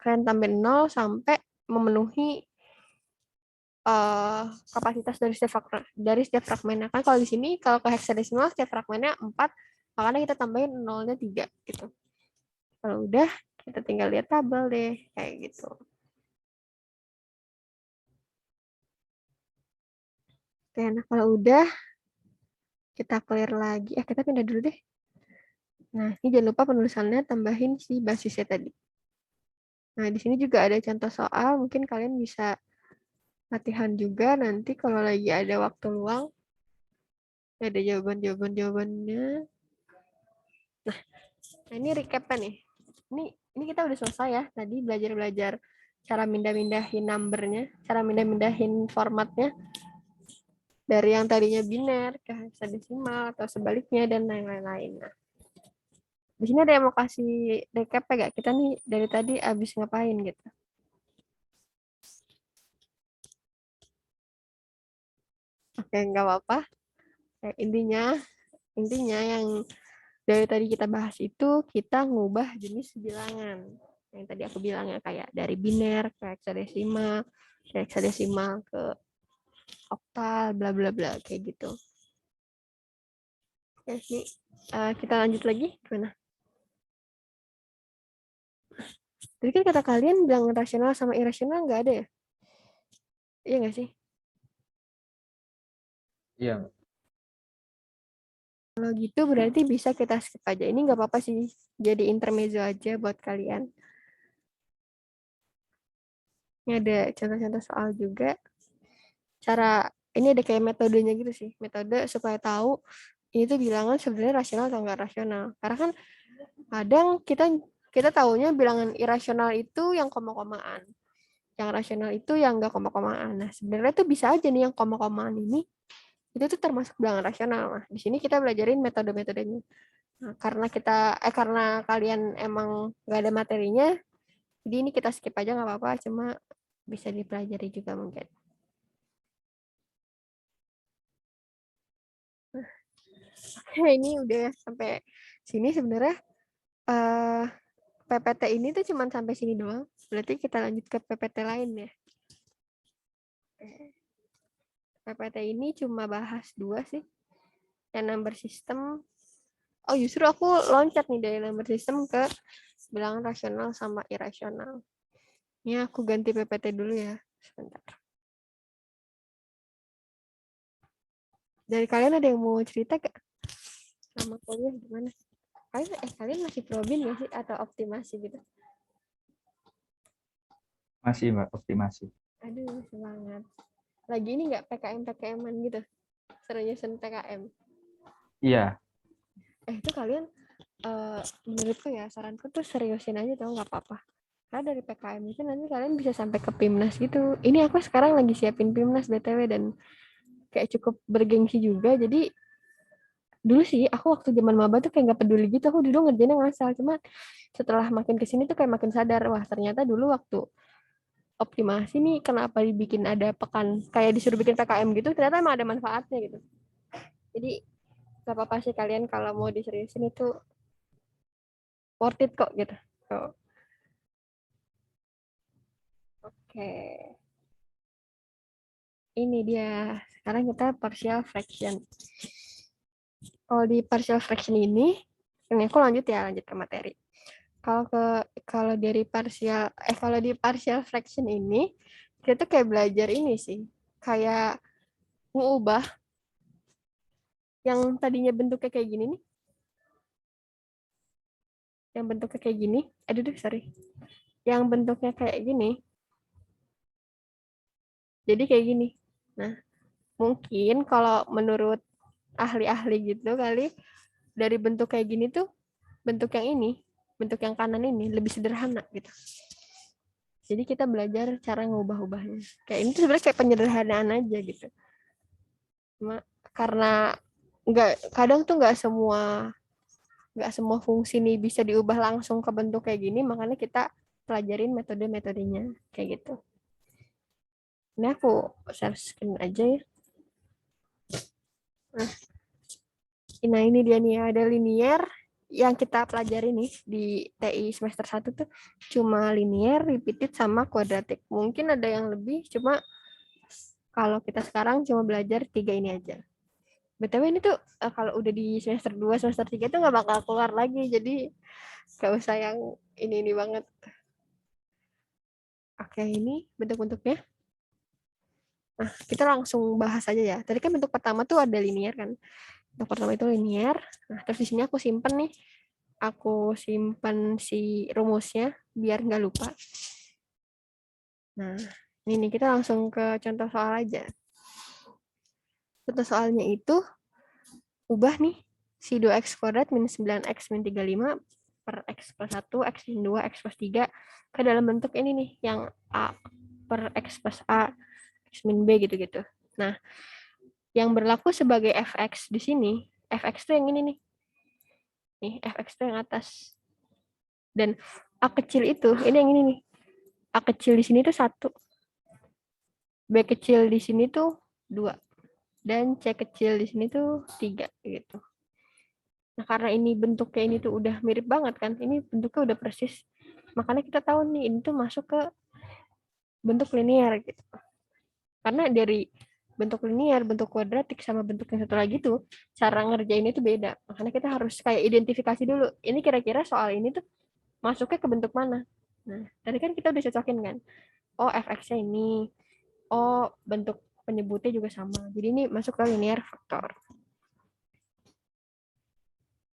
Kalian tambahin 0 sampai memenuhi kapasitas dari setiap fragmennya. Kan kalau di sini, kalau ke hexadesimal, setiap fragmennya 4, makanya kita tambahin 0-nya 3 gitu. Kalau udah, kita tinggal lihat tabel deh, kayak gitu. Oke, nah kalau udah, kita clear lagi. Kita pindah dulu deh. Nah, ini jangan lupa penulisannya tambahin si basisnya tadi. Nah, di sini juga ada contoh soal, mungkin kalian bisa latihan juga nanti kalau lagi ada waktu luang. Ada jawabannya. Nah, ini recap-nya nih. Ini kita udah selesai ya. Tadi belajar cara mindah-mindahin numbernya, cara mindah-mindahin formatnya dari yang tadinya biner ke hexadesimal atau sebaliknya dan lain-lain. Nah, di sini ada yang mau kasih recap ya gak? Kita nih dari tadi abis ngapain gitu. Oke, nggak apa-apa. Intinya yang dari tadi kita bahas itu kita ngubah jenis bilangan. Yang tadi aku bilang ya kayak dari biner ke hexadesimal ke oktal, bla bla bla kayak gitu. Oke, ini kita lanjut lagi gimana? Jadi kan kata kalian bilangan rasional sama irasional nggak ada ya? Iya nggak sih? Iya. Kalau gitu berarti bisa kita skip aja. Ini nggak apa-apa sih. Jadi intermezzo aja buat kalian. Ini ada contoh-contoh soal juga. Ini ada kayak metodenya gitu sih. Metode supaya tahu ini tuh bilangan sebenarnya rasional atau nggak rasional. Karena kan kadang kita taunya bilangan irasional itu yang koma-komaan. Yang rasional itu yang nggak koma-komaan. Nah, sebenarnya tuh bisa aja nih yang koma-komaan ini itu tuh termasuk bilangan rasional. Nah, di sini kita belajarin metode-metodenya. Nah, karena kalian emang nggak ada materinya, jadi ini kita skip aja nggak apa-apa, cuma bisa dipelajari juga mungkin. Nah, oke, ini udah sampai sini sebenarnya. PPT ini tuh cuma sampai sini doang. Berarti kita lanjut ke PPT lain ya. PPT ini cuma bahas 2 sih. Yang number system. Oh, justru aku loncat nih dari number system ke bilangan rasional sama irasional. Ini aku ganti PPT dulu ya. Sebentar. Dari kalian ada yang mau cerita gak? Sama kuliah gimana? Kalian masih probin gak sih? Atau optimasi gitu? Masih, Mbak, optimasi. Aduh, semangat. Lagi ini nggak PKM-PKM-an gitu? Seriusan PKM? Iya. Itu kalian, menurutku ya, saranku tuh seriusin aja tau, nggak apa-apa. Karena dari PKM itu nanti kalian bisa sampai ke PIMNAS gitu. Ini aku sekarang lagi siapin PIMNAS BTW dan kayak cukup bergengsi juga. Jadi dulu sih aku waktu zaman maba tuh kayak nggak peduli gitu. Aku dulu ngerjainnya ngasal. Cuma setelah makin kesini tuh kayak makin sadar. Wah ternyata dulu waktu optimasi nih kenapa dibikin ada pekan kayak disuruh bikin PKM gitu ternyata emang ada manfaatnya gitu. Jadi Gak apa-apa sih kalian kalau mau diseriusin itu worth it kok gitu. So, oke. Ini dia. Sekarang kita partial fraction. Kalau di partial fraction ini aku lanjut ke materi. Kalau dari kalau di partial fraction ini kita tuh kayak belajar ini sih. Kayak mengubah yang tadinya bentuknya kayak gini nih. Yang bentuknya kayak gini. Aduh, sorry. Yang bentuknya kayak gini. Jadi kayak gini. Nah, mungkin kalau menurut ahli-ahli gitu kali dari bentuk kayak gini tuh bentuk yang ini, bentuk yang kanan ini lebih sederhana gitu. Jadi kita belajar cara ngubah-ubahnya. Kayak ini tuh sebenarnya kayak penyederhanaan aja gitu. Cuma karena kadang tuh nggak semua fungsi nih bisa diubah langsung ke bentuk kayak gini, makanya kita pelajarin metode-metodenya kayak gitu. Ini aku share screen aja ya. Nah ini dia nih, ada linear yang kita pelajari nih di TI semester 1 tuh cuma linear, repeated, sama kuadratik. Mungkin ada yang lebih, cuma kalau kita sekarang cuma belajar 3 ini aja. BTW ini tuh kalau udah di semester 2, semester 3 tuh nggak bakal keluar lagi, jadi nggak usah yang ini banget. Oke, ini bentuk-bentuknya. Nah, kita langsung bahas aja ya. Tadi kan bentuk pertama tuh ada linear kan. Bentuk pertama itu linear. Nah, terus di sini aku simpen nih. Aku simpen si rumusnya biar nggak lupa. Nah, ini kita langsung ke contoh soal aja. Contoh soalnya itu ubah nih si 2x kuadrat minus 9x min 35 per x plus 1, x min 2, x plus 3 ke dalam bentuk ini nih, yang a per x plus a, x min b gitu-gitu. Nah, yang berlaku sebagai fx di sini, fx itu yang ini nih. Nih, fx itu yang atas. Dan a kecil itu, ini yang ini nih. A kecil di sini tuh 1. B kecil di sini tuh 2. Dan C kecil di sini tuh 3 gitu. Nah, karena ini bentuknya ini tuh udah mirip banget kan. Ini bentuknya udah persis. Makanya kita tahu nih ini tuh masuk ke bentuk linear gitu. Karena dari bentuk linear, bentuk kuadratik, sama bentuk yang satu lagi tuh cara ngerjain itu beda. Makanya kita harus kayak identifikasi dulu. Ini kira-kira soal ini tuh masuknya ke bentuk mana. Nah, tadi kan kita udah cocokin kan. Oh, fx-nya ini. Oh, bentuk penyebutnya juga sama. Jadi ini masuk ke linear faktor.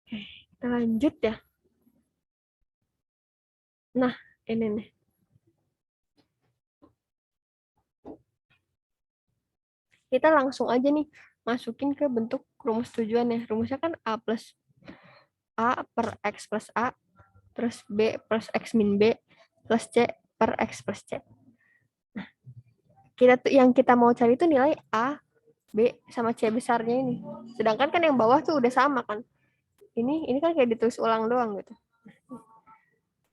Oke, kita lanjut ya. Nah, ini nih. Kita langsung aja nih masukin ke bentuk rumus tujuannya. Rumusnya kan A plus A per X plus A, terus B plus X min B, plus C per X plus C. Nah, yang kita mau cari itu nilai A, B, sama C besarnya ini. Sedangkan kan yang bawah tuh udah sama kan. Ini kan kayak ditulis ulang doang gitu.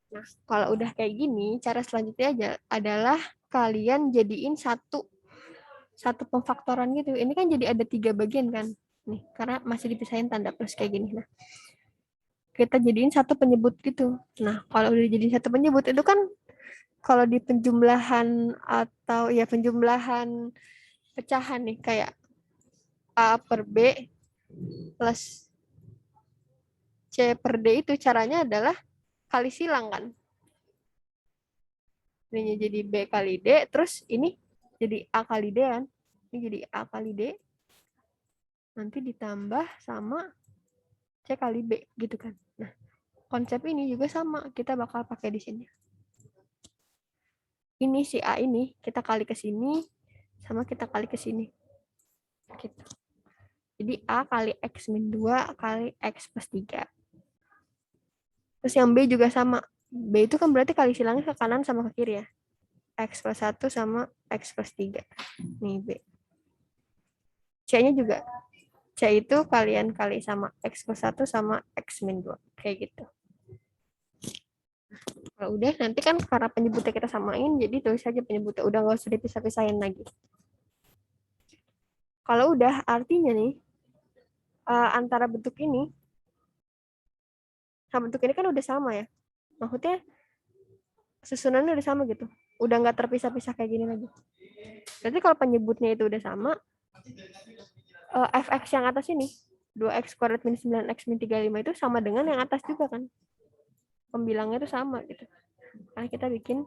Nah, kalau udah kayak gini, cara selanjutnya aja adalah kalian jadiin satu pemfaktoran gitu. Ini kan jadi ada 3 bagian kan. Nih, karena masih dipisahin tanda plus kayak gini. Nah, kita jadiin satu penyebut gitu. Nah, kalau udah jadi satu penyebut itu kan kalau di penjumlahan atau ya penjumlahan pecahan nih kayak A per B plus C per D itu caranya adalah kali silang kan. Ini jadi B kali D, terus ini jadi A kali D kan. Ini jadi A kali D. Nanti ditambah sama C kali B gitu kan. Nah, konsep ini juga sama, kita bakal pakai di sini. Ini si A ini kita kali ke sini sama kita kali ke sini. Gitu. Jadi A kali X min 2 kali X plus 3. Terus yang B juga sama. B itu kan berarti kali silangnya ke kanan sama ke kiri ya. X plus 1 sama X plus 3. Nih B. C-nya juga. C itu kalian kali sama X plus 1 sama X min 2. Kayak gitu. Kalau udah, nanti kan karena penyebutnya kita samain, jadi tulis aja penyebutnya. Udah nggak usah dipisah-pisahin lagi. Kalau udah, artinya nih, antara bentuk ini sama bentuk ini kan udah sama ya. Maksudnya susunannya udah sama gitu. Udah nggak terpisah-pisah kayak gini lagi. Berarti kalau penyebutnya itu udah sama, fx yang atas ini 2x kuadrat min 9x min 35 itu sama dengan yang atas juga kan. Pembilangnya itu sama gitu. Karena kita bikin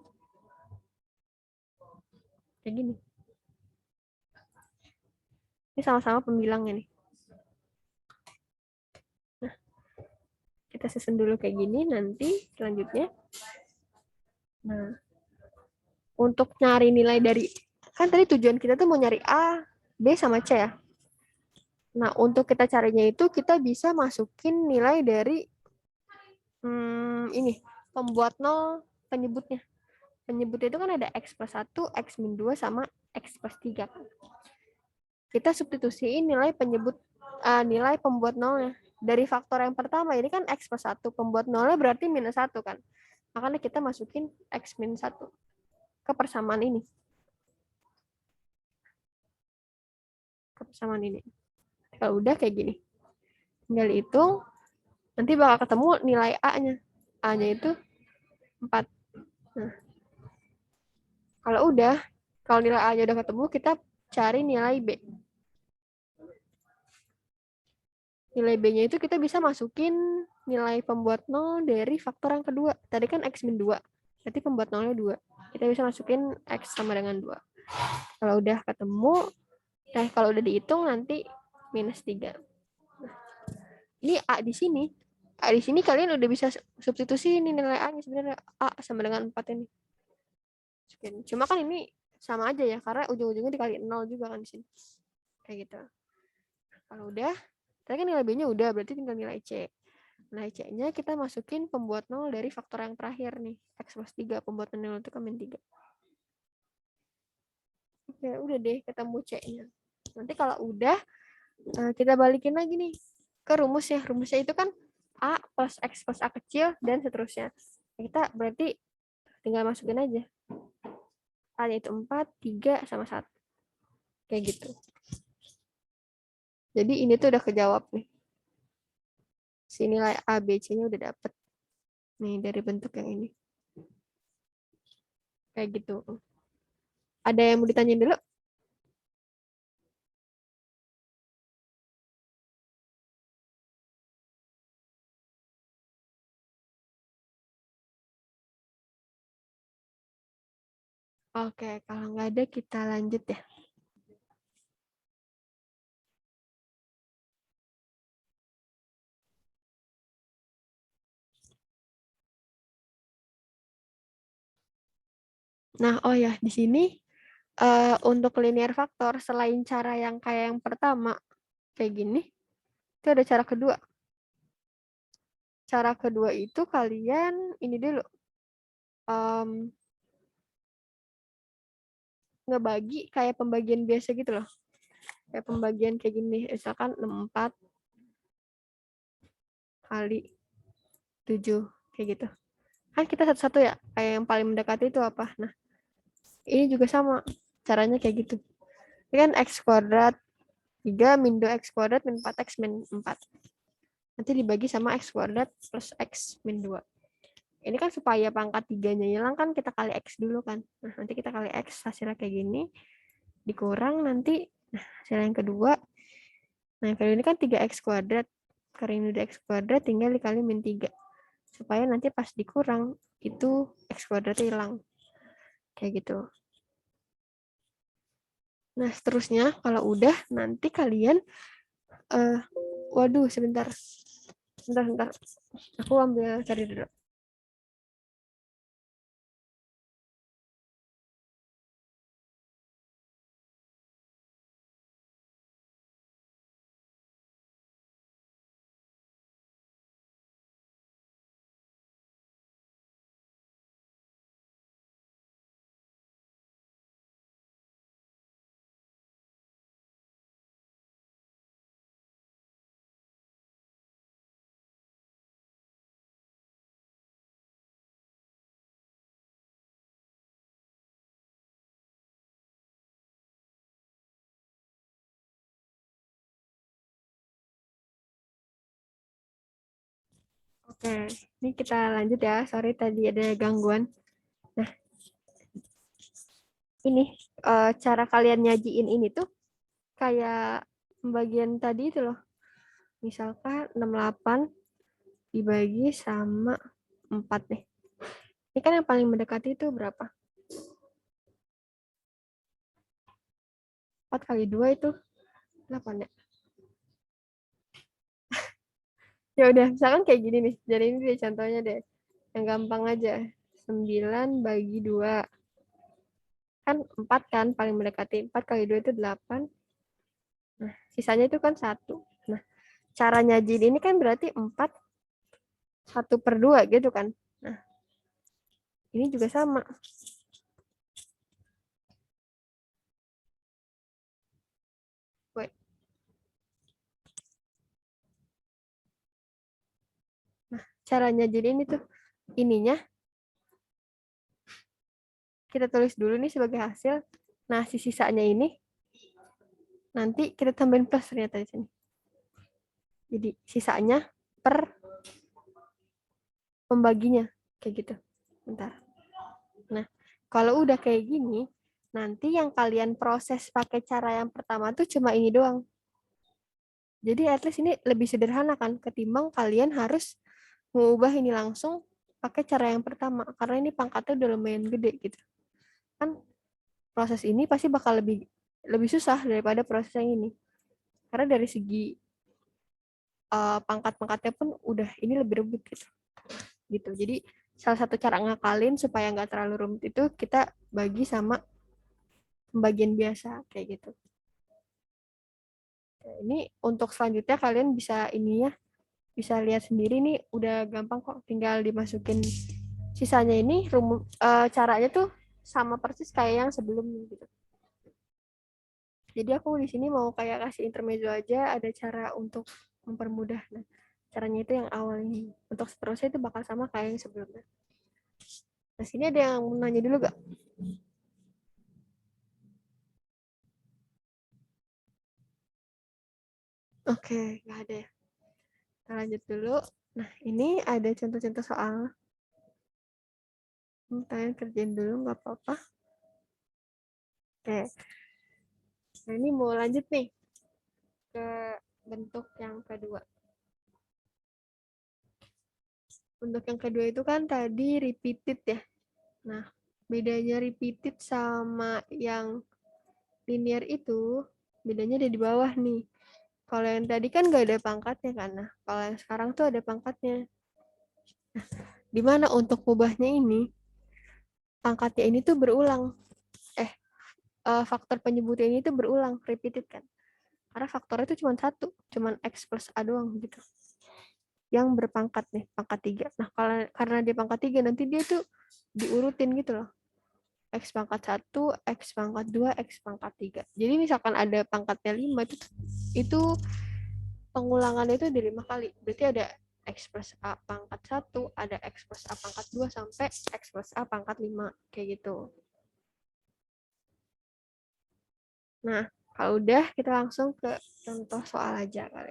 kayak gini. Ini sama-sama pembilangnya nih. Nah, kita susun dulu kayak gini, nanti selanjutnya. Nah, untuk nyari nilai dari, kan tadi tujuan kita tuh mau nyari A, B, sama C ya. Nah, untuk kita carinya itu kita bisa masukin nilai dari ini, pembuat nol penyebutnya. Penyebutnya itu kan ada X plus 1, X min 2, sama X plus 3. Kita substitusiin nilai penyebut, nilai pembuat nolnya. Dari faktor yang pertama, ini kan X plus 1, pembuat nolnya berarti minus 1 kan. Makanya kita masukin X min 1 ke persamaan ini. Ke persamaan ini. Kalau udah kayak gini, tinggal hitung, nanti bakal ketemu nilai A-nya. A-nya itu 4. Nah, kalau nilai A-nya udah ketemu, kita cari nilai B. Nilai B-nya itu kita bisa masukin nilai pembuat nol dari faktor yang kedua. Tadi kan X min 2. Berarti pembuat nolnya 2. Kita bisa masukin X sama dengan 2. Kalau udah ketemu, kalau udah dihitung nanti minus 3. Ini A di sini. A di sini kalian udah bisa substitusi ini nilai A-nya sebenarnya A sama dengan 4 ini. Cuma kan ini sama aja ya, karena ujung-ujungnya dikali 0 juga kan di sini. Kayak gitu. Kalau udah, tadi kan nilai B-nya udah, berarti tinggal nilai C. Nilai C-nya kita masukin pembuat 0 dari faktor yang terakhir nih. X plus 3, pembuat 0 itu kan min 3. Oke, udah deh ketemu C-nya. Nanti kalau udah, kita balikin lagi nih ke rumus ya. Rumusnya itu kan A plus X plus A kecil, dan seterusnya. Kita berarti tinggal masukin aja. A-nya itu 4, 3, sama 1. Kayak gitu. Jadi ini tuh udah kejawab nih. Si nilai A, B, C-nya udah dapet. Nih dari bentuk yang ini. Kayak gitu. Ada yang mau ditanyain dulu? Oke, kalau nggak ada kita lanjut ya. Nah, oh ya, di sini untuk linear faktor, selain cara yang kayak yang pertama, kayak gini, itu ada cara kedua. Cara kedua itu kalian ini dulu, ngebagi kayak pembagian biasa gitu loh. Kayak pembagian kayak gini, misalkan 64 kali 7, kayak gitu. Kan kita satu-satu ya, kayak yang paling mendekati itu apa. Nah, ini juga sama, caranya kayak gitu. Ini kan X kuadrat 3 min 2X kuadrat min 4X min 4. Nanti dibagi sama X kuadrat plus X min 2. Ini kan supaya pangkat 3-nya hilang kan kita kali X dulu kan. Nah, nanti kita kali X, hasilnya kayak gini. Dikurang nanti, hasil yang kedua. Nah, yang kedua ini kan 3X kuadrat. Karena ini udah X kuadrat, tinggal dikali min 3. Supaya nanti pas dikurang, itu X kuadratnya hilang. Kayak gitu. Nah, seterusnya kalau udah, nanti kalian, waduh, sebentar. Sebentar. Aku ambil cari dulu. Oke, ini kita lanjut ya. Sorry tadi ada gangguan. Nah, ini cara kalian nyajiin ini tuh kayak pembagian tadi itu loh. Misalkan 68 dibagi sama 4 nih. Ini kan yang paling mendekati itu berapa? 4 kali 2 itu 8 ya. Ya udah, misalkan kayak gini nih. Jadi ini deh contohnya deh. Yang gampang aja. 9 bagi 2. Kan 4 kan paling mendekati. 4 kali 2 itu 8. Nah, sisanya itu kan 1. Nah, cara nyajin ini kan berarti 4 1/2 gitu kan. Nah, ini juga sama. Wait. Nah, cara nyajin ini tuh ininya kita tulis dulu nih sebagai hasil. Nah, si sisanya ini nanti kita tambahin plus ternyata di sini. Jadi sisanya per pembaginya kayak gitu. Bentar. Nah, kalau udah kayak gini, nanti yang kalian proses pakai cara yang pertama tuh cuma ini doang. Jadi at least ini lebih sederhana kan ketimbang kalian harus mengubah ini langsung pakai cara yang pertama karena ini pangkatnya udah lumayan gede gitu. Kan proses ini pasti bakal lebih lebih susah daripada proses yang ini. Karena dari segi pangkat-pangkatnya pun udah ini lebih rumit gitu. Jadi salah satu cara ngakalin supaya nggak terlalu rumit itu kita bagi sama pembagian biasa kayak gitu. Nah, ini untuk selanjutnya kalian bisa ini ya, bisa lihat sendiri nih udah gampang kok, tinggal dimasukin sisanya ini caranya tuh sama persis kayak yang sebelumnya gitu. Jadi aku di sini mau kayak kasih intermezzo aja, ada cara untuk mempermudah. Nah, caranya itu yang awal ini. Untuk seterusnya itu bakal sama kayak yang sebelumnya. Nah, sini ada yang mau nanya dulu gak? Oke, nggak ada ya. Kita lanjut dulu. Nah, ini ada contoh-contoh soal. Kalian kerjain dulu, nggak apa-apa. Oke, nah ini mau lanjut nih ke bentuk yang kedua. Bentuk yang kedua itu kan tadi repeated ya. Nah, bedanya repeated sama yang linear itu, bedanya ada di bawah nih. Kalau yang tadi kan nggak ada pangkatnya kan. Nah, kalau yang sekarang tuh ada pangkatnya. Di mana untuk mengubahnya ini, pangkatnya ini tuh berulang. Eh, faktor penyebutnya ini tuh berulang, repeated kan. Karena faktornya itu cuma satu, cuma X plus A doang gitu. Yang berpangkat nih, pangkat 3. Nah, karena dia pangkat 3, nanti dia tuh diurutin gitu loh. X pangkat 1, X pangkat 2, X pangkat 3. Jadi misalkan ada pangkatnya 5, itu pengulangannya itu di 5 kali. Berarti ada X plus A pangkat 1, ada X plus A pangkat 2, sampai X plus A pangkat 5. Kayak gitu. Nah, kalau udah, kita langsung ke contoh soal aja kali.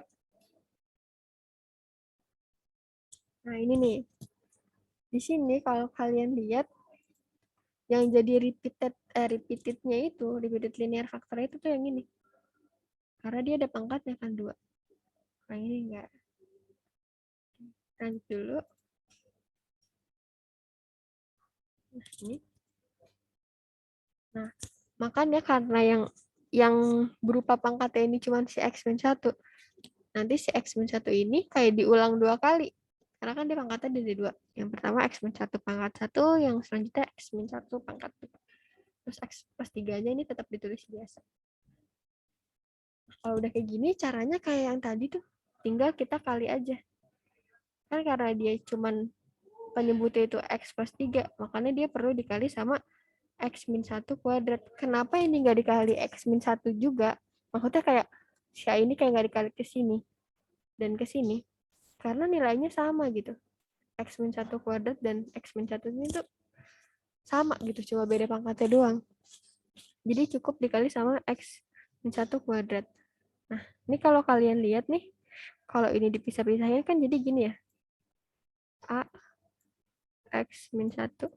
Nah, ini nih. Di sini kalau kalian lihat, yang jadi repeatednya itu, repeated linear factor itu tuh yang ini. Karena dia ada pangkatnya kan 2. Nah, ini enggak. Lanjut dulu. Nah, ini. Nah, makanya karena yang berupa pangkatnya ini cuma si X min 1. Nanti si X min 1 ini kayak diulang 2 kali. Karena kan dia pangkatnya dari 2. Yang pertama X min 1 pangkat 1, yang selanjutnya X min 1 pangkat 2. Terus X plus 3-nya ini tetap ditulis biasa. Kalau udah kayak gini, caranya kayak yang tadi tuh. Tinggal kita kali aja. Kan karena dia cuman penyebutnya itu X plus 3, makanya dia perlu dikali sama X min 1 kuadrat. Kenapa ini nggak dikali X min 1 juga? Maksudnya kayak si A ini kayak nggak dikali ke sini dan ke sini. Karena nilainya sama gitu. X min 1 kuadrat dan X min 1 ini tuh sama gitu, cuma beda pangkatnya doang. Jadi cukup dikali sama X min 1 kuadrat. Nah, ini kalau kalian lihat nih, kalau ini dipisah-pisahin kan jadi gini ya. A X min 1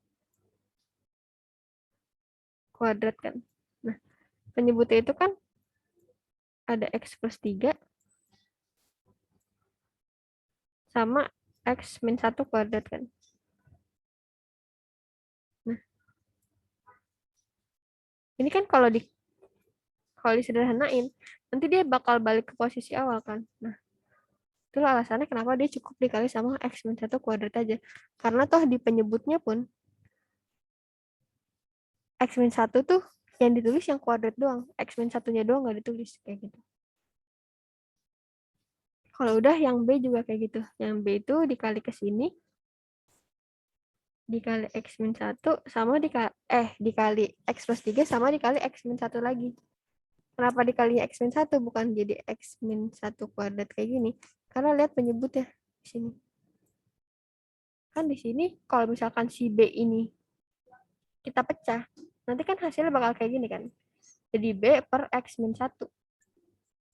kuadrat kan. Nah, penyebutnya itu kan ada X plus 3 sama X min 1 kuadrat kan. Nah, ini kan kalau disederhanain, nanti dia bakal balik ke posisi awal kan. Nah, itulah alasannya kenapa dia cukup dikali sama X min 1 kuadrat aja. Karena toh di penyebutnya pun X min 1 tuh yang ditulis yang kuadrat doang. X min 1-nya doang nggak ditulis. Kayak gitu. Kalau udah yang B juga kayak gitu. Yang B itu dikali ke sini, dikali X min 1 sama dikali X plus 3 sama dikali X min 1 lagi. Kenapa dikali X min 1 bukan jadi X min 1 kuadrat kayak gini? Karena lihat penyebutnya di sini. Kan di sini kalau misalkan si B ini kita pecah, nanti kan hasilnya bakal kayak gini kan. Jadi B per X min 1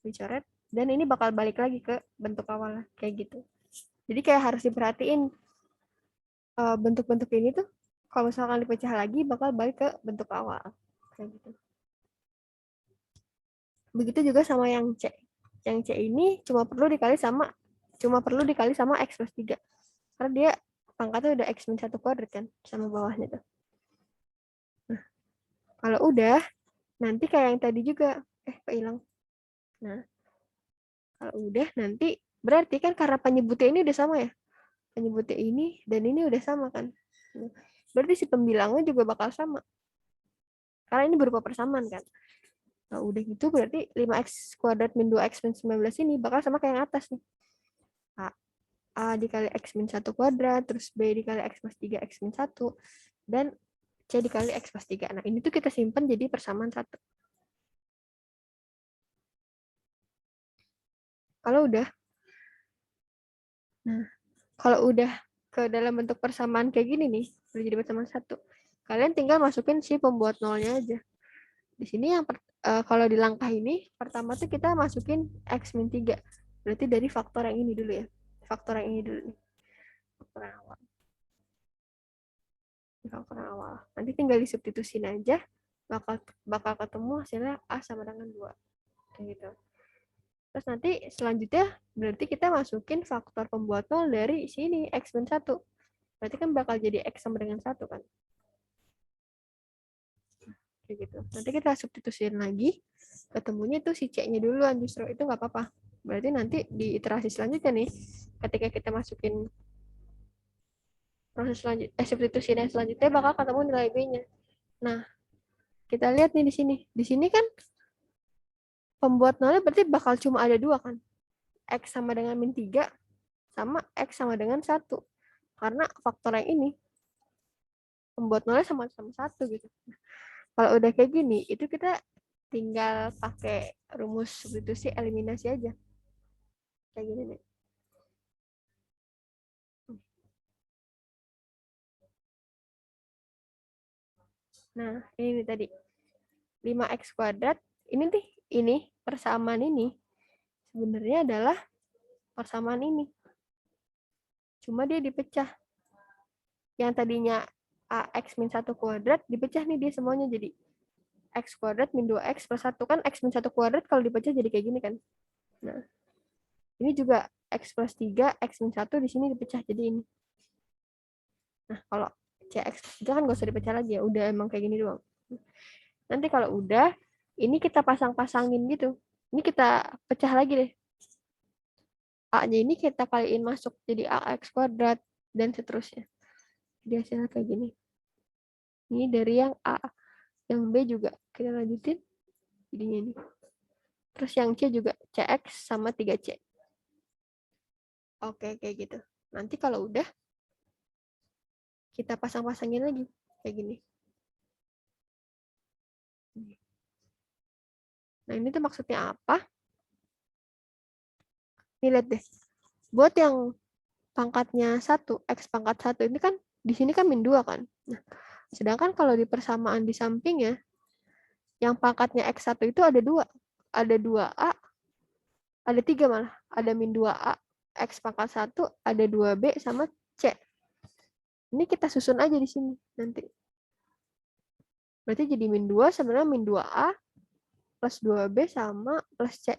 dicoret, dan ini bakal balik lagi ke bentuk awalnya kayak gitu. Jadi kayak harus diperhatiin bentuk-bentuk ini tuh kalau misalkan dipecah lagi bakal balik ke bentuk awal kayak gitu. Begitu juga sama yang C. Yang C ini cuma perlu dikali sama X plus 3. Karena dia pangkatnya udah X min 1 kuadrat kan sama bawahnya tuh. Nah, kalau udah nanti kayak yang tadi juga kok hilang. Nah, kalau udah nanti berarti kan karena penyebutnya ini udah sama ya. Penyebutnya ini dan ini udah sama kan. Berarti si pembilangnya juga bakal sama. Karena ini berupa persamaan kan. Nah, udah gitu berarti 5x kuadrat min 2x min 19 ini bakal sama kayak yang atas nih. A dikali X min 1 kuadrat, terus B dikali X plus 3 X min 1, dan C dikali X plus 3. Nah, ini tuh kita simpan jadi persamaan 1. Kalau udah, nah, kalau udah ke dalam bentuk persamaan kayak gini nih, udah jadi persamaan 1. Kalian tinggal masukin si pembuat nolnya aja. Di sini yang kalau di langkah ini, pertama tuh kita masukin X min 3. Berarti dari faktor yang ini dulu ya. Faktor yang ini dulu nih. Faktor yang awal. Faktor yang awal. Nanti tinggal disubstitusin aja, bakal ketemu hasilnya A sama dengan 2. Kayak gitu. Terus nanti selanjutnya berarti kita masukin faktor pembuat nol dari sini X min 1. Berarti kan bakal jadi X sama dengan 1 kan. Kayak gitu. Nanti kita substitusiin lagi, ketemunya tuh si C-nya duluan, justru itu nggak apa-apa. Berarti nanti di iterasi selanjutnya nih, ketika kita masukin proses substitusi yang selanjutnya bakal ketemu nilai B-nya. Nah, kita lihat nih di sini. Di sini kan pembuat nolnya berarti bakal cuma ada 2 kan. X sama dengan min 3 sama X sama dengan 1. Karena faktor yang ini pembuat nolnya sama-sama 1 gitu. Kalau udah kayak gini, itu kita tinggal pakai rumus substitusi eliminasi aja. Kayak gini nih. Nah, ini nih tadi. 5x kuadrat, ini persamaan ini sebenarnya adalah persamaan ini. Cuma dia dipecah. Yang tadinya AX min 1 kuadrat, dipecah nih dia semuanya jadi X kuadrat min 2X plus 1. Kan X min 1 kuadrat kalau dipecah jadi kayak gini kan. Nah, ini juga X plus 3, X min 1 di sini dipecah jadi ini. Nah, kalau CX plus 3 kan gak usah dipecah lagi ya. Udah emang kayak gini doang. Nanti kalau udah, ini kita pasang-pasangin gitu. Ini kita pecah lagi deh. A-nya ini kita kaliin masuk jadi AX kuadrat dan seterusnya. Jadi hasilnya kayak gini. Ini dari yang A. Yang B juga kita lanjutin. Jadinya ini. Terus yang C juga CX sama 3C. Oke, kayak gitu. Nanti kalau udah, kita pasang-pasangin lagi. Kayak gini. Nah, ini tuh maksudnya apa? Nih, lihat deh. Buat yang pangkatnya 1, X pangkat 1, ini kan di sini kan min 2 kan. Nah, sedangkan kalau di persamaan di sampingnya, yang pangkatnya X1 itu ada 2. Ada 2A, ada 3 malah. Ada min 2A, X pangkat 1, ada 2B sama C. Ini kita susun aja di sini nanti. Berarti jadi min 2 sebenarnya min 2A plus 2B sama plus C.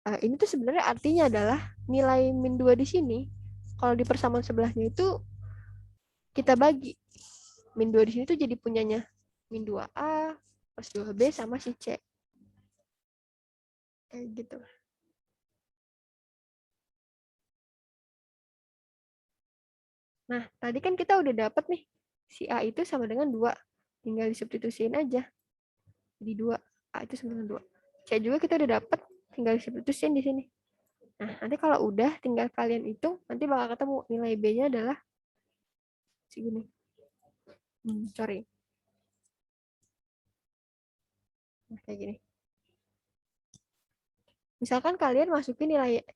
Ini tuh sebenarnya artinya adalah nilai min 2 di sini, kalau di persamaan sebelahnya itu kita bagi. Min 2 di sini tuh jadi punyanya min 2A plus 2B sama si C. Kayak gitu. Nah, tadi kan kita udah dapat nih, si A itu sama dengan 2. Tinggal disubstitusiin aja. Jadi 2. A itu sama dengan 2. C juga kita udah dapat, tinggal disubstitusiin di sini. Nah, nanti kalau udah, tinggal kalian hitung, nanti bakal ketemu nilai B-nya adalah segini. Sorry. Nah, kayak gini. Misalkan kalian masukin nilai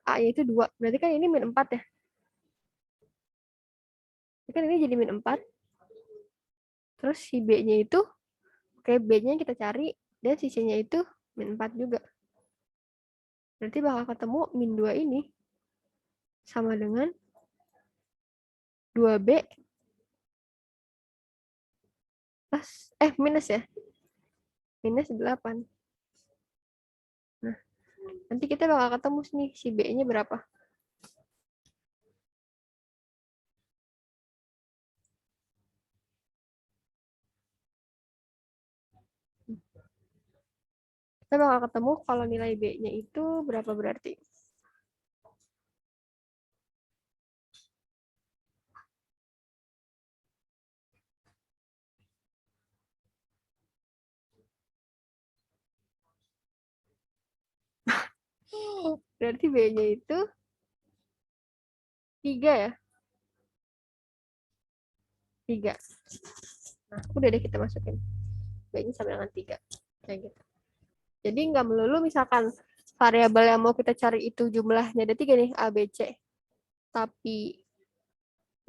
A-nya itu 2, berarti kan ini min 4 ya. Kan ini jadi min 4. Terus si B-nya itu, oke, B-nya kita cari, dan si C-nya itu min 4 juga. Berarti bakal ketemu min 2 ini sama dengan 2B plus, minus ya. Minus 8. Nah, nanti kita bakal ketemu nih si B-nya berapa. Kita bakal ketemu kalau nilai B-nya itu berapa berarti. Berarti B-nya itu 3 ya. 3. Nah, udah deh kita masukin. B-nya sama dengan 3. Kayak gitu. Jadi nggak melulu misalkan variabel yang mau kita cari itu jumlahnya ada 3 nih, A, B, C. Tapi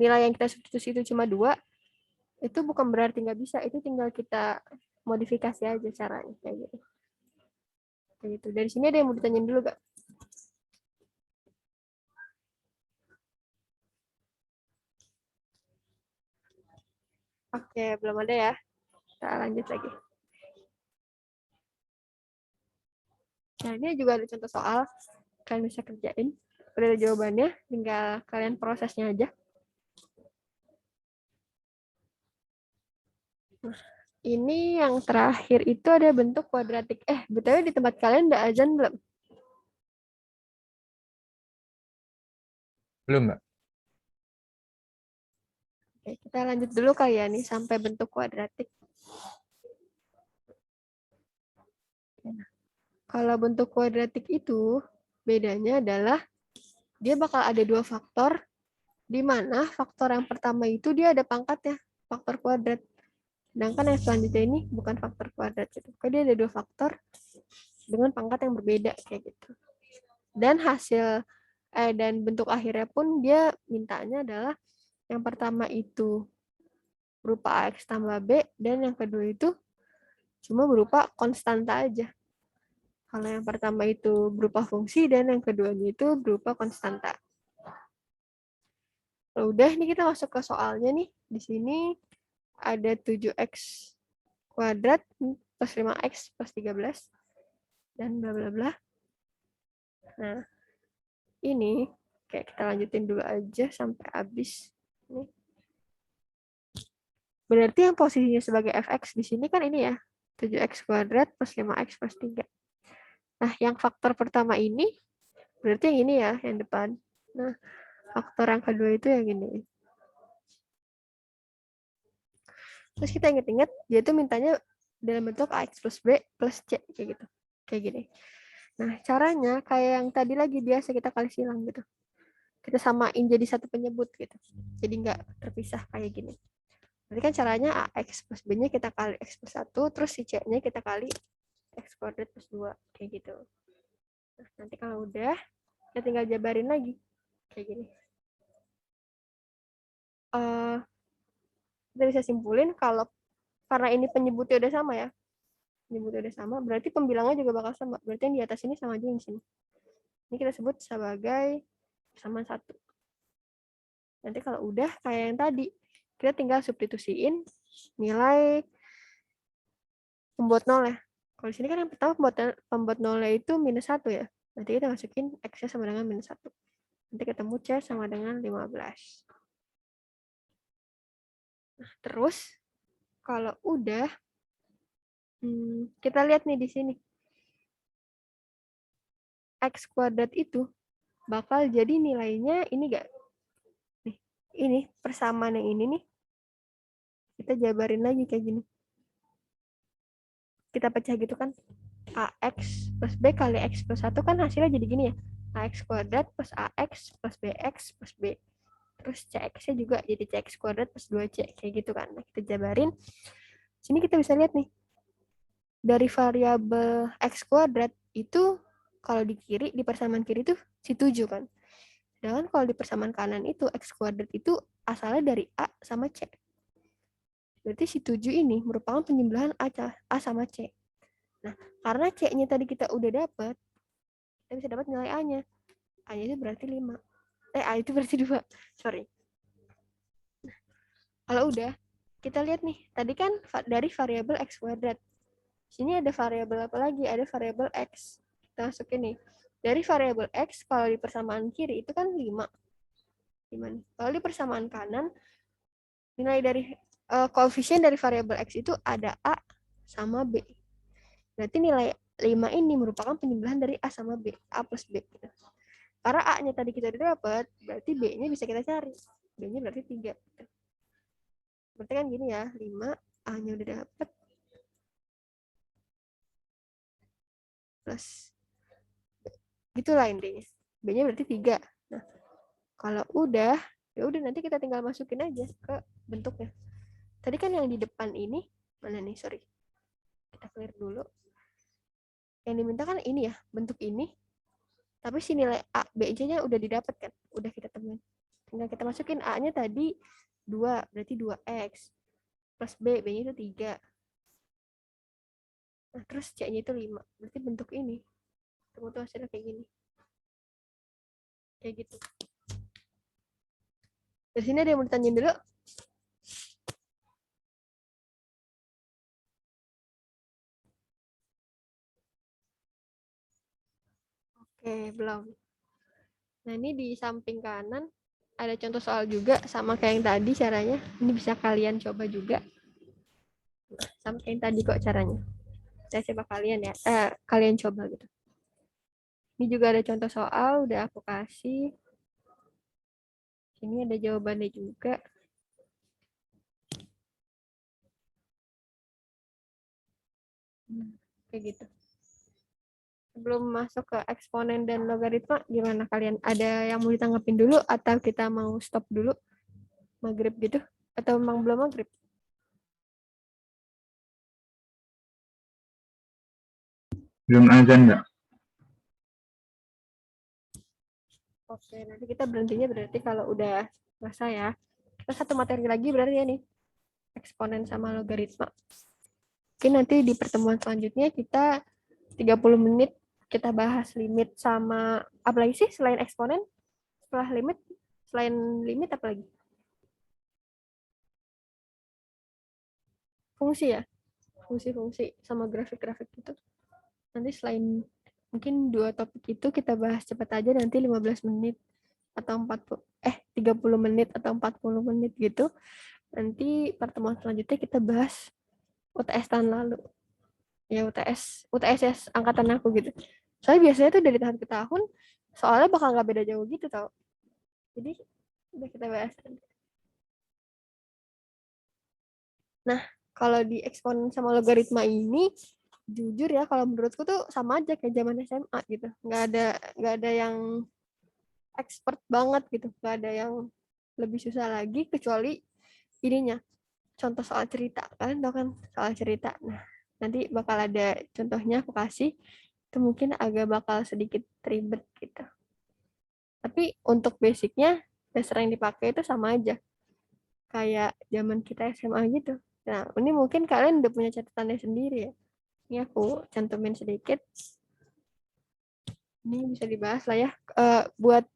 nilai yang kita substitusi itu cuma 2, itu bukan berarti nggak bisa. Itu tinggal kita modifikasi aja caranya. Kayak gitu. Kayak gitu. Dari sini ada yang mau ditanyain dulu gak? Oke, belum ada ya. Kita lanjut lagi. Nah, ini juga ada contoh soal. Kalian bisa kerjain. Udah ada jawabannya, tinggal kalian prosesnya aja. Nah, ini yang terakhir itu ada bentuk kuadratik. Betulnya di tempat kalian udah azan belum? Belum, Mbak. Oke, kita lanjut dulu kali ya nih sampai bentuk kuadratik. Nah, kalau bentuk kuadratik itu bedanya adalah dia bakal ada 2 faktor, di mana faktor yang pertama itu dia ada pangkatnya, faktor kuadrat. Sedangkan yang selanjutnya ini bukan faktor kuadrat. Gitu. Dia ada 2 faktor dengan pangkat yang berbeda kayak gitu. Dan hasil dan bentuk akhirnya pun dia mintanya adalah yang pertama itu berupa AX tambah B, dan yang kedua itu cuma berupa konstanta aja. Kalau yang pertama itu berupa fungsi, dan yang keduanya itu berupa konstanta. Udah, nih kita masuk ke soalnya nih. Di sini ada 7x kuadrat plus 5x plus 13 dan bla bla bla. Nah, ini kayak kita lanjutin dulu aja sampai habis. Nih. Berarti yang posisinya sebagai fx di sini kan ini ya, 7x kuadrat plus 5x plus 3. Nah, yang faktor pertama ini berarti yang ini ya, yang depan. Nah, faktor yang kedua itu yang ini. Terus kita ingat-ingat, dia tuh mintanya dalam bentuk AX plus B plus C, kayak gitu. Kayak gini. Nah, caranya kayak yang tadi lagi biasa kita kali silang gitu. Kita samain jadi satu penyebut gitu. Jadi nggak terpisah kayak gini. Nanti kan caranya AX plus B-nya kita kali X plus 1, terus si C-nya kita kali X kuadrat plus 2. Kayak gitu. Nah, nanti kalau udah, kita tinggal jabarin lagi. Kayak gini. Kita bisa simpulin kalau karena ini penyebutnya udah sama ya, penyebutnya udah sama, berarti pembilangnya juga bakal sama. Berarti yang di atas ini sama aja yang di sini. Ini kita sebut sebagai persamaan 1. Nanti kalau udah kayak yang tadi, kita tinggal substitusiin nilai pembuat nol ya. Kalau di sini kan yang pertama pembuat nolnya itu -1 ya. Nanti kita masukin X-nya sama dengan -1. Nanti ketemu C sama dengan 15. Nah, terus kalau udah, kita lihat nih di sini. X kuadrat itu bakal jadi nilainya ini enggak? Nih, ini persamaan yang ini nih. Kita jabarin lagi kayak gini. Kita pecah gitu kan. AX plus B kali X plus 1 kan hasilnya jadi gini ya. AX kuadrat plus AX plus BX plus B. Terus CX-nya juga jadi CX kuadrat plus 2C. Kayak gitu kan. Nah, kita jabarin. Sini kita bisa lihat nih. Dari variabel X kuadrat itu kalau di kiri, di persamaan kiri itu si 7 kan. Sedangkan kalau di persamaan kanan itu X kuadrat itu asalnya dari A sama C. Berarti si 7 ini merupakan penjumlahan A sama C. Nah, karena C-nya tadi kita udah dapat, kita bisa dapat nilai A-nya. A-nya itu berarti 5. A itu berarti 2. Sorry. Nah, kalau udah, kita lihat nih. Tadi kan dari variabel X kuadrat. Sini ada variabel apa lagi? Ada variabel X. Kita masukin nih. Dari variabel X, kalau di persamaan kiri itu kan 5. 5 nih. Kalau di persamaan kanan, nilai dari koefisien dari variabel X itu ada A sama B. Berarti nilai 5 ini merupakan penjumlahan dari A sama B. A plus B. Karena A-nya tadi kita udah dapat, berarti B-nya bisa kita cari. B-nya berarti 3. Berarti kan gini ya, 5, A-nya udah dapat. Plus. Gitulah intinya. B-nya berarti 3. Nah, kalau udah, ya udah nanti kita tinggal masukin aja ke bentuknya. Tadi kan yang di depan ini, mana nih, sorry. Kita clear dulu. Yang diminta kan ini ya, bentuk ini. Tapi si nilai A, B-nya udah didapat kan? Udah kita temuin. Tinggal kita masukin A-nya tadi 2, berarti 2X. Plus B, B-nya itu 3. Nah, terus C-nya itu 5. Berarti bentuk ini. Temu tuh hasilnya kayak gini. Kayak gitu. Dari sini ada yang mau ditanyain dulu? Oke, belum. Nah, ini di samping kanan ada contoh soal juga sama kayak yang tadi caranya. Ini bisa kalian coba juga. Nah, sama kayak yang tadi kok caranya. Saya coba kalian ya. Kalian coba gitu. Ini juga ada contoh soal, udah aku kasih. Ini ada jawabannya juga. Kayak gitu. Sebelum masuk ke eksponen dan logaritma, gimana kalian? Ada yang mau ditanggapin dulu atau kita mau stop dulu? Maghrib gitu? Atau memang belum maghrib? Belum azan enggak? Oke, nanti kita berhentinya berarti kalau udah selesai ya. Kita satu materi lagi berarti ya nih. Eksponen sama logaritma. Oke, nanti di pertemuan selanjutnya kita 30 menit kita bahas limit sama apa lagi sih selain eksponen? Setelah limit, selain limit apa lagi? Fungsi ya? Fungsi-fungsi sama grafik-grafik gitu. Nanti selain mungkin 2 topik itu kita bahas cepat aja nanti 15 menit atau 30 menit atau 40 menit gitu. Nanti pertemuan selanjutnya kita bahas UTS tahun lalu. Ya UTS angkatan aku gitu. Soalnya biasanya tuh dari tahun ke tahun soalnya bakal nggak beda jauh gitu tau. Jadi udah kita bahas. Nah, kalau di eksponen sama logaritma ini jujur ya kalau menurutku tuh sama aja kayak zaman SMA gitu. Nggak ada yang expert banget gitu. Nggak ada yang lebih susah lagi kecuali ininya. Contoh soal cerita kan, tau kan soal cerita. Nah, nanti bakal ada contohnya aku kasih. Itu mungkin agak bakal sedikit ribet gitu. Tapi untuk basicnya dasar yang dipakai itu sama aja. Kayak zaman kita SMA gitu. Nah, ini mungkin kalian udah punya catatannya sendiri ya. Ini aku cantumin sedikit. Ini bisa dibahas lah ya. Buat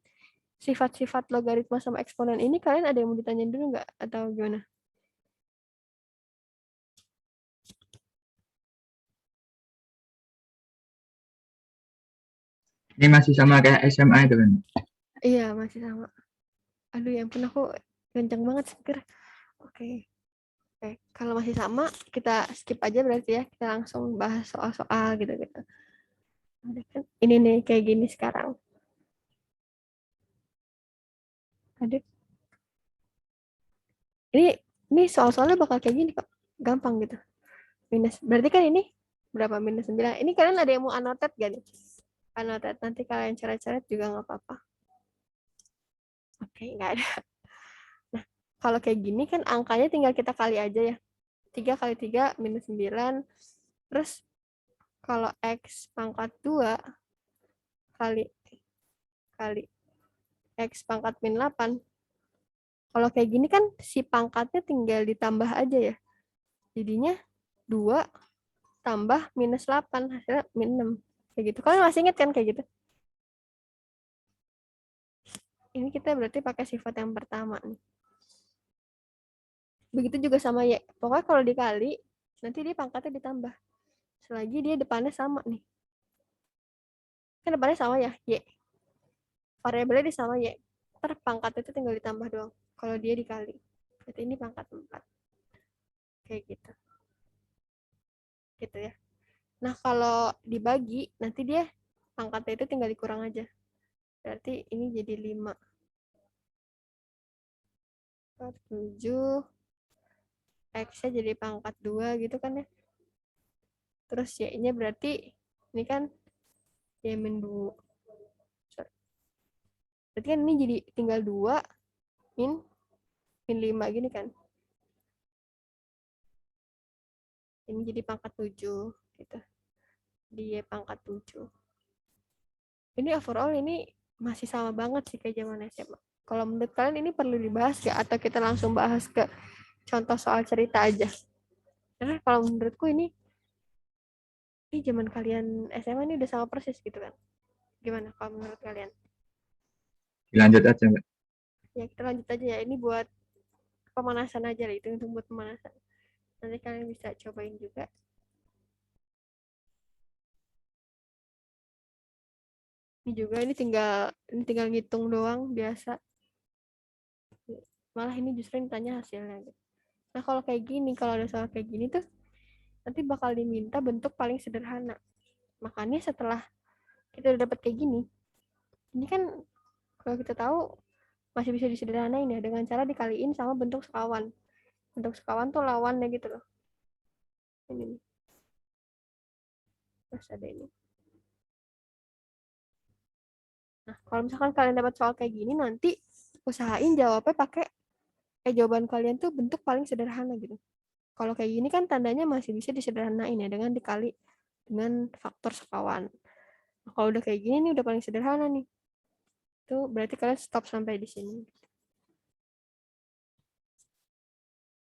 sifat-sifat logaritma sama eksponen ini kalian ada yang mau ditanyain dulu nggak? Atau gimana? Ini masih sama kayak SMA itu kan? Iya, masih sama. Aduh, ya ampun, aku kenceng banget speaker. Oke. Oke, kalau masih sama, kita skip aja berarti ya. Kita langsung bahas soal-soal gitu-gitu. Ini nih, kayak gini sekarang. Aduh. Ini soal-soalnya bakal kayak gini kok. Gampang gitu. Minus. Berarti kan ini berapa? Minus 9. Ini kalian ada yang mau annotate gak nih? Annotate. Nanti kalian coret-coret juga nggak apa-apa. Oke, nggak ada. Nah, kalau kayak gini kan angkanya tinggal kita kali aja ya. 3 kali 3 minus 9. Terus kalau X pangkat 2 kali kali X pangkat min 8. Kalau kayak gini kan si pangkatnya tinggal ditambah aja ya. Jadinya 2 tambah minus 8. Hasilnya min 6. Kayak gitu. Kalian masih ingat kan kayak gitu? Ini kita berarti pakai sifat yang pertama nih. Begitu juga sama Y. Pokoknya kalau dikali, nanti dia pangkatnya ditambah. Selagi dia depannya sama nih. Kan depannya sama ya, Y. Variabelnya dia sama Y. Ntar pangkat itu tinggal ditambah doang. Kalau dia dikali. Berarti ini pangkat 4. Kayak gitu. Gitu ya. Nah, kalau dibagi, nanti dia pangkatnya itu tinggal dikurang aja. Berarti ini jadi 5. 7. X-nya jadi pangkat 2 gitu kan ya. Terus Y-nya berarti ini kan Y min 2. Berarti kan ini jadi tinggal 2 min 5 gini kan. Ini jadi pangkat 7 gitu. Di Y pangkat 7. Ini overall ini masih sama banget sih kayak zaman SMA. Kalau menurut kalian ini perlu dibahas gak? Atau kita langsung bahas ke contoh soal cerita aja? Karena kalau menurutku ini zaman kalian SMA ini udah sama persis gitu kan. Gimana kalau menurut kalian? Dilanjut aja, Mbak. Ya kita lanjut aja ya. Ini buat pemanasan aja lah, itu untuk buat pemanasan. Nanti kalian bisa cobain juga. Ini tinggal ngitung doang biasa. Malah ini justru yang tanya hasilnya gitu. Nah, kalau kayak gini, kalau ada soal kayak gini tuh nanti bakal diminta bentuk paling sederhana. Makanya setelah kita udah dapat kayak gini, ini kan kalau kita tahu masih bisa disederhanain ya dengan cara dikaliin sama bentuk sekawan. Bentuk sekawan tuh lawannya gitu loh. Ini nih. Terus ada ini. Nah, kalau misalkan kalian dapat soal kayak gini, nanti usahain jawabnya pakai jawaban kalian tuh bentuk paling sederhana gitu. Kalau kayak gini kan tandanya masih bisa disederhanain ya dengan dikali dengan faktor sekawan. Nah, kalau udah kayak gini nih udah paling sederhana nih. Itu berarti kalian stop sampai di sini.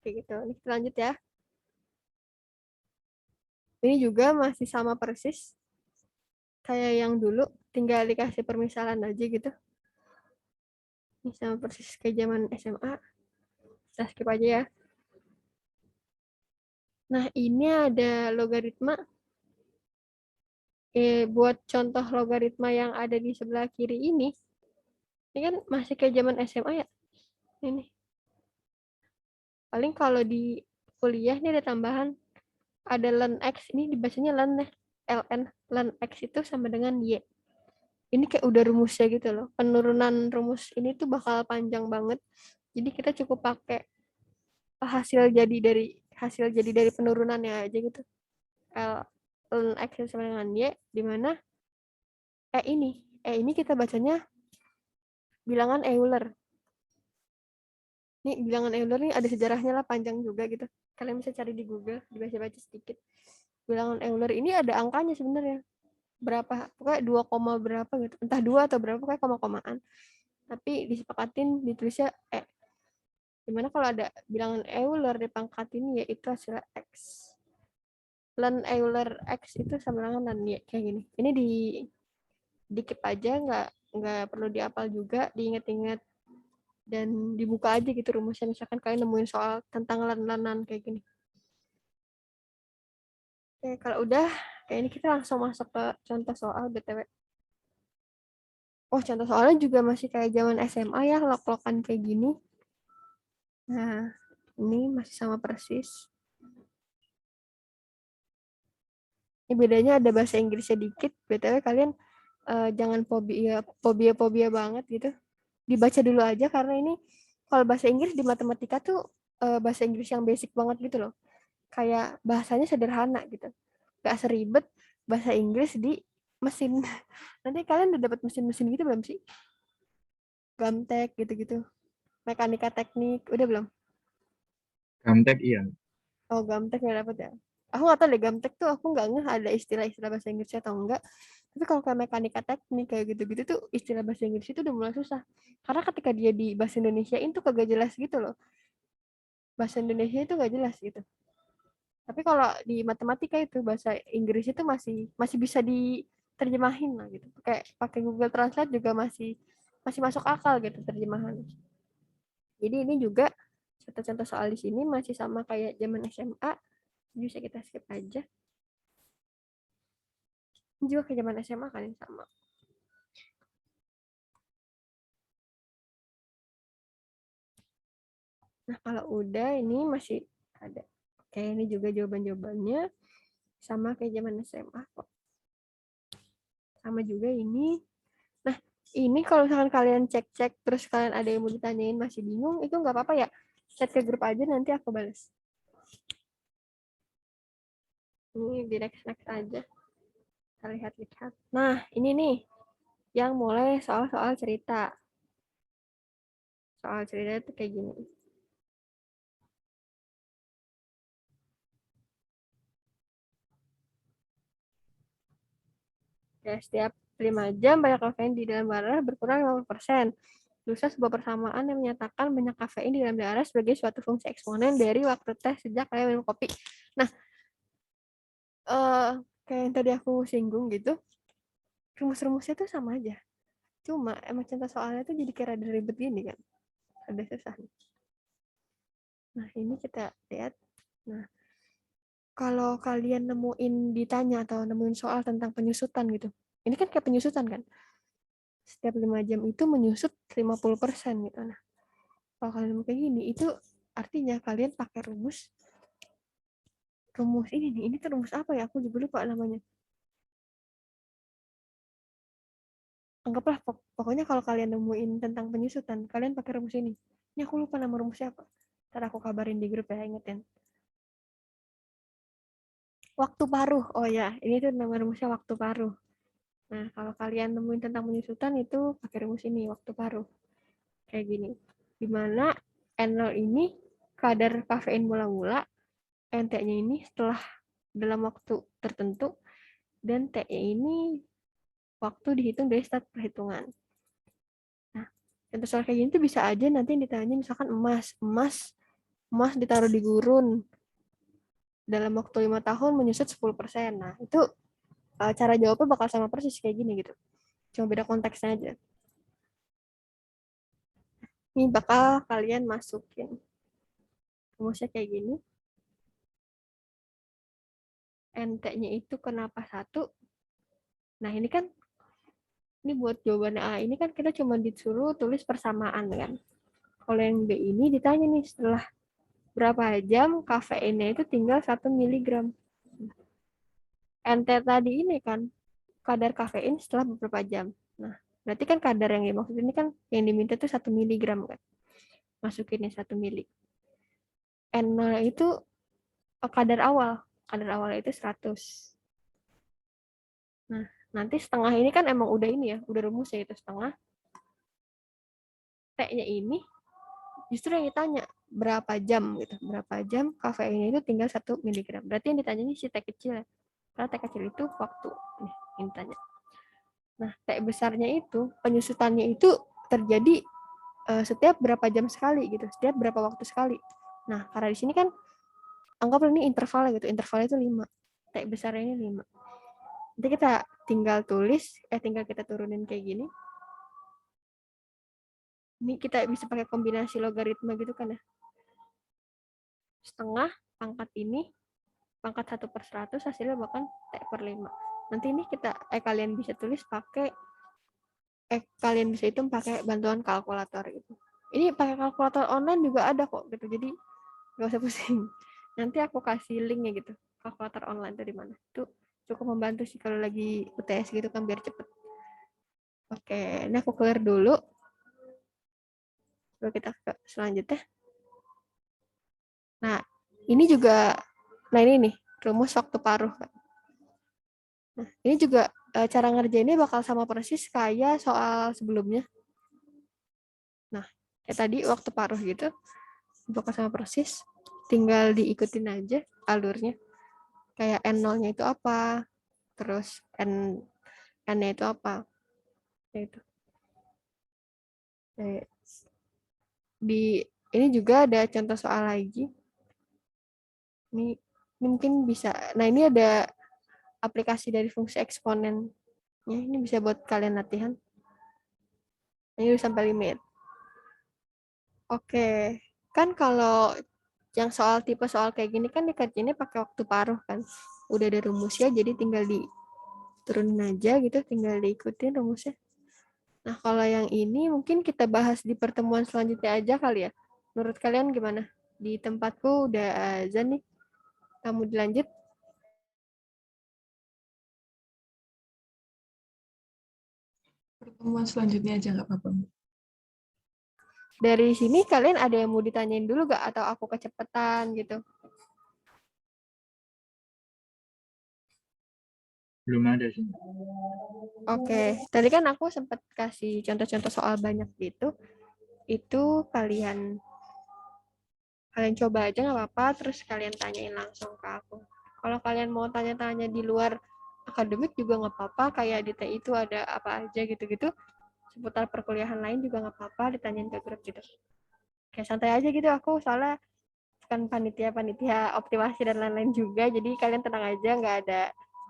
Kayak gitu. Ini kita lanjut ya. Ini juga masih sama persis kayak yang dulu, tinggal dikasih permisalan aja gitu. Ini sama persis kayak zaman SMA. Kita skip aja ya. Nah, ini ada logaritma. Buat contoh logaritma yang ada di sebelah kiri ini kan masih kayak zaman SMA ya. Ini. Paling kalau di kuliah ini ada tambahan. Ada ln X, ini dibacanya ln ya. Ln X itu sama dengan Y. Ini kayak udah rumusnya gitu loh. Penurunan rumus ini tuh bakal panjang banget. Jadi kita cukup pakai hasil jadi dari penurunannya aja gitu. Ln X sama dengan Y, di mana ini kita bacanya bilangan Euler. Nih bilangan Euler nih ada sejarahnya lah, panjang juga gitu. Kalian bisa cari di Google, dibaca-baca sedikit. Bilangan Euler ini ada angkanya sebenarnya. Berapa? Pokoknya 2, berapa gitu. Entah 2 atau berapa, pokoknya koma-komaan. Tapi disepakatin ditulisnya Dimana kalau ada bilangan Euler di pangkat ini ya itu hasilnya X. Ln Euler X itu sama dengan ln Y kayak gini. Ini di keep aja, nggak perlu dihafal juga, diingat-ingat dan dibuka aja gitu rumusnya. Misalkan kalian nemuin soal tentang lan-lanan kayak gini. Oke, kalau udah, kayak ini kita langsung masuk ke contoh soal BTW. Oh, contoh soalnya juga masih kayak zaman SMA ya, lok-lokan kayak gini. Nah, ini masih sama persis. Ini bedanya ada bahasa Inggrisnya dikit. BTW kalian jangan fobia banget gitu. Dibaca dulu aja karena ini kalau bahasa Inggris di matematika tuh bahasa Inggris yang basic banget gitu loh. Kayak bahasanya sederhana gitu. Gak seribet bahasa Inggris di mesin. Nanti kalian udah dapat mesin-mesin gitu belum sih? Gamtek gitu-gitu. Mekanika teknik, udah belum? Gamtek iya. Oh, Gamtek nggak dapet ya? Aku nggak tahu deh, Gamtek tuh aku nggak ngeh ada istilah-istilah bahasa Inggrisnya atau enggak. Tapi kalau kayak mekanika teknik kayak gitu-gitu tuh istilah bahasa Inggris itu udah mulai susah. Karena ketika dia di bahasa Indonesiain tuh kagak jelas gitu loh. Bahasa Indonesia itu nggak jelas gitu. Tapi kalau di matematika itu bahasa Inggris itu masih masih bisa diterjemahin lah gitu. Kayak pakai Google Translate juga masih masih masuk akal gitu terjemahan. Jadi ini juga contoh-contoh soal di sini masih sama kayak zaman SMA. Bisa kita skip aja. Ini juga kayak zaman SMA kan yang sama. Nah, kalau udah ini masih ada. Oke, ini juga jawaban-jawabannya sama kayak zaman SMA kok. Sama juga ini. Nah, ini kalau misalkan kalian cek-cek terus kalian ada yang mau ditanyain masih bingung, itu nggak apa-apa ya. Chat ke grup aja nanti aku balas. Ini di next aja. Kita lihat-lihat. Nah, ini nih yang mulai soal-soal cerita. Soal cerita itu kayak gini. Ya, setiap 5 jam banyak kafein di dalam darah berkurang 50%. Dosa sebuah persamaan yang menyatakan banyak kafein di dalam darah sebagai suatu fungsi eksponen dari waktu teh sejak kalian minum kopi. Nah, kayak yang tadi aku singgung gitu, rumus-rumusnya tuh sama aja. Cuma emang contoh soalnya tuh jadi kayak rada ribet gini kan. Ada susah. Nah, ini kita lihat. Nah, kalau kalian nemuin ditanya atau nemuin soal tentang penyusutan gitu. Ini kan kayak penyusutan kan. Setiap 5 jam itu menyusut 50% gitu. Nah, kalau kalian nemu kayak gini, itu artinya kalian pakai rumus ini nih. Ini tuh rumus apa ya? Aku juga lupa namanya. Anggaplah pokoknya kalau kalian nemuin tentang penyusutan, kalian pakai rumus ini. Ini aku lupa nama rumusnya apa. Ntar aku kabarin di grup ya, ingetin. Waktu paruh. Oh ya, ini tuh nama rumusnya waktu paruh. Nah, kalau kalian nemuin tentang penyusutan itu pakai rumus ini, waktu paruh. Kayak gini. Dimana N0 ini kadar kafein mula-mula, NT-nya ini setelah dalam waktu tertentu, dan T-nya ini waktu dihitung dari start perhitungan. Nah, contoh soal kayak gini tuh bisa aja nanti ditanya misalkan emas ditaruh di gurun dalam waktu 5 tahun menyusut 10%. Nah, itu cara jawabnya bakal sama persis kayak gini gitu. Cuma beda konteksnya aja. Ini bakal kalian masukin. Rumusnya kayak gini. NT-nya itu kenapa 1? Nah, ini kan ini buat jawabannya A. Ini kan kita cuma disuruh tulis persamaan kan. Kalau yang B ini ditanya nih setelah berapa jam kafeinnya itu tinggal 1 miligram. NT tadi ini kan kadar kafein setelah beberapa jam. Nah, berarti kan kadar yang dimaksud ini kan yang diminta itu 1 miligram kan. Masukinnya 1 mili. N0 itu kadar awal. Kadar awal itu 100. Nah, nanti setengah ini kan emang udah ini ya, udah rumusnya itu setengah. T-nya ini justru yang ditanya berapa jam gitu. Berapa jam kafeinnya itu tinggal 1 miligram. Berarti yang ditanya ini si T kecil ya. Karena T kecil itu waktu. Nih, ini tanya. Nah, T besarnya itu, penyusutannya itu terjadi setiap berapa jam sekali gitu, setiap berapa waktu sekali. Nah, karena di sini kan anggaplah ini intervalnya gitu, intervalnya itu 5. T besarnya ini 5. Nanti kita tinggal tulis, tinggal kita turunin kayak gini. Ini kita bisa pakai kombinasi logaritma gitu kan ya. Setengah pangkat ini, pangkat 1/100 hasilnya bahkan T/5. Nanti ini kalian bisa tulis pakai, kalian bisa hitung pakai bantuan kalkulator gitu. Ini pakai kalkulator online juga ada kok gitu, jadi nggak usah pusing. Nanti aku kasih linknya gitu, kalkulator online dari mana. Itu cukup membantu sih kalau lagi UTS gitu kan biar cepet. Oke, ini aku clear dulu. Lalu kita ke selanjutnya. Nah, ini juga, nah ini nih, rumus waktu paruh. Nah, ini juga cara ngerjainnya bakal sama persis kayak soal sebelumnya. Nah, kayak tadi waktu paruh gitu, bakal sama persis. Tinggal diikutin aja alurnya. Kayak N0-nya itu apa, terus N-nya itu apa. Itu. Ini juga ada contoh soal lagi. Ini mungkin bisa. Nah, ini ada aplikasi dari fungsi eksponen. Ini bisa buat kalian latihan. Ini udah sampai limit. Oke. Kan kalau yang tipe soal kayak gini kan dikerjainnya pakai waktu paruh kan. Udah ada rumusnya, jadi tinggal diturunin aja gitu, tinggal diikutin rumusnya. Nah, kalau yang ini mungkin kita bahas di pertemuan selanjutnya aja kali ya. Menurut kalian gimana? Di tempatku udah azan nih. Kamu dilanjut? Pertemuan selanjutnya aja nggak apa-apa. Dari sini kalian ada yang mau ditanyain dulu gak? Atau aku kecepatan gitu? Belum ada sih. Oke, tadi kan aku sempat kasih contoh-contoh soal banyak gitu. Itu kalian coba aja nggak apa-apa, terus kalian tanyain langsung ke aku. Kalau kalian mau tanya-tanya di luar akademik juga nggak apa-apa, kayak di TI itu ada apa aja gitu-gitu. Seputar perkuliahan lain juga nggak apa-apa, ditanyain ke grup gitu. Kayak santai aja gitu, aku soalnya kan panitia optimasi dan lain-lain juga, jadi kalian tenang aja, nggak ada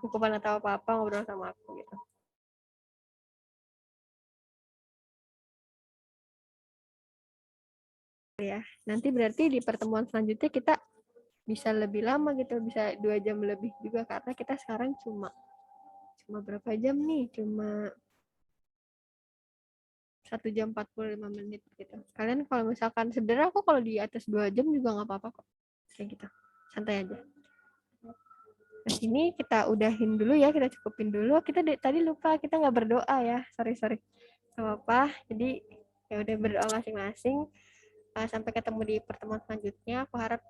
hukuman atau apa-apa ngobrol sama aku gitu. Ya, nanti berarti di pertemuan selanjutnya kita bisa lebih lama gitu, bisa 2 jam lebih juga karena kita sekarang cuma berapa jam nih? Cuma 1 jam 45 menit gitu. Kalian kalau misalkan sebenarnya aku kalau di atas 2 jam juga nggak apa-apa kok. Kayak gitu. Santai aja. Nah, ini kita udahin dulu ya, kita cukupin dulu. Kita tadi lupa, kita nggak berdoa ya. Sorry. Gak apa-apa. Jadi ya udah berdoa masing-masing. Sampai ketemu di pertemuan selanjutnya. Aku harap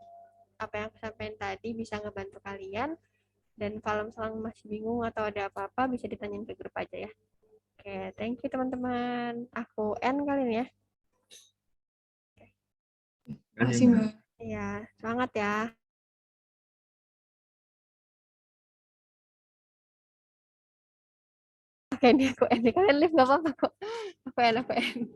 apa yang aku sampaikan tadi bisa ngebantu kalian. Dan kalau misalnya masih bingung atau ada apa-apa bisa ditanyain ke grup aja ya. Oke, thank you teman-teman. Aku end kali ini ya. Terima kasih, Makasih, Mbak. Mbak. Iya, semangat ya. Oke, ini aku end. Kalian live nggak apa-apa kok. Aku end.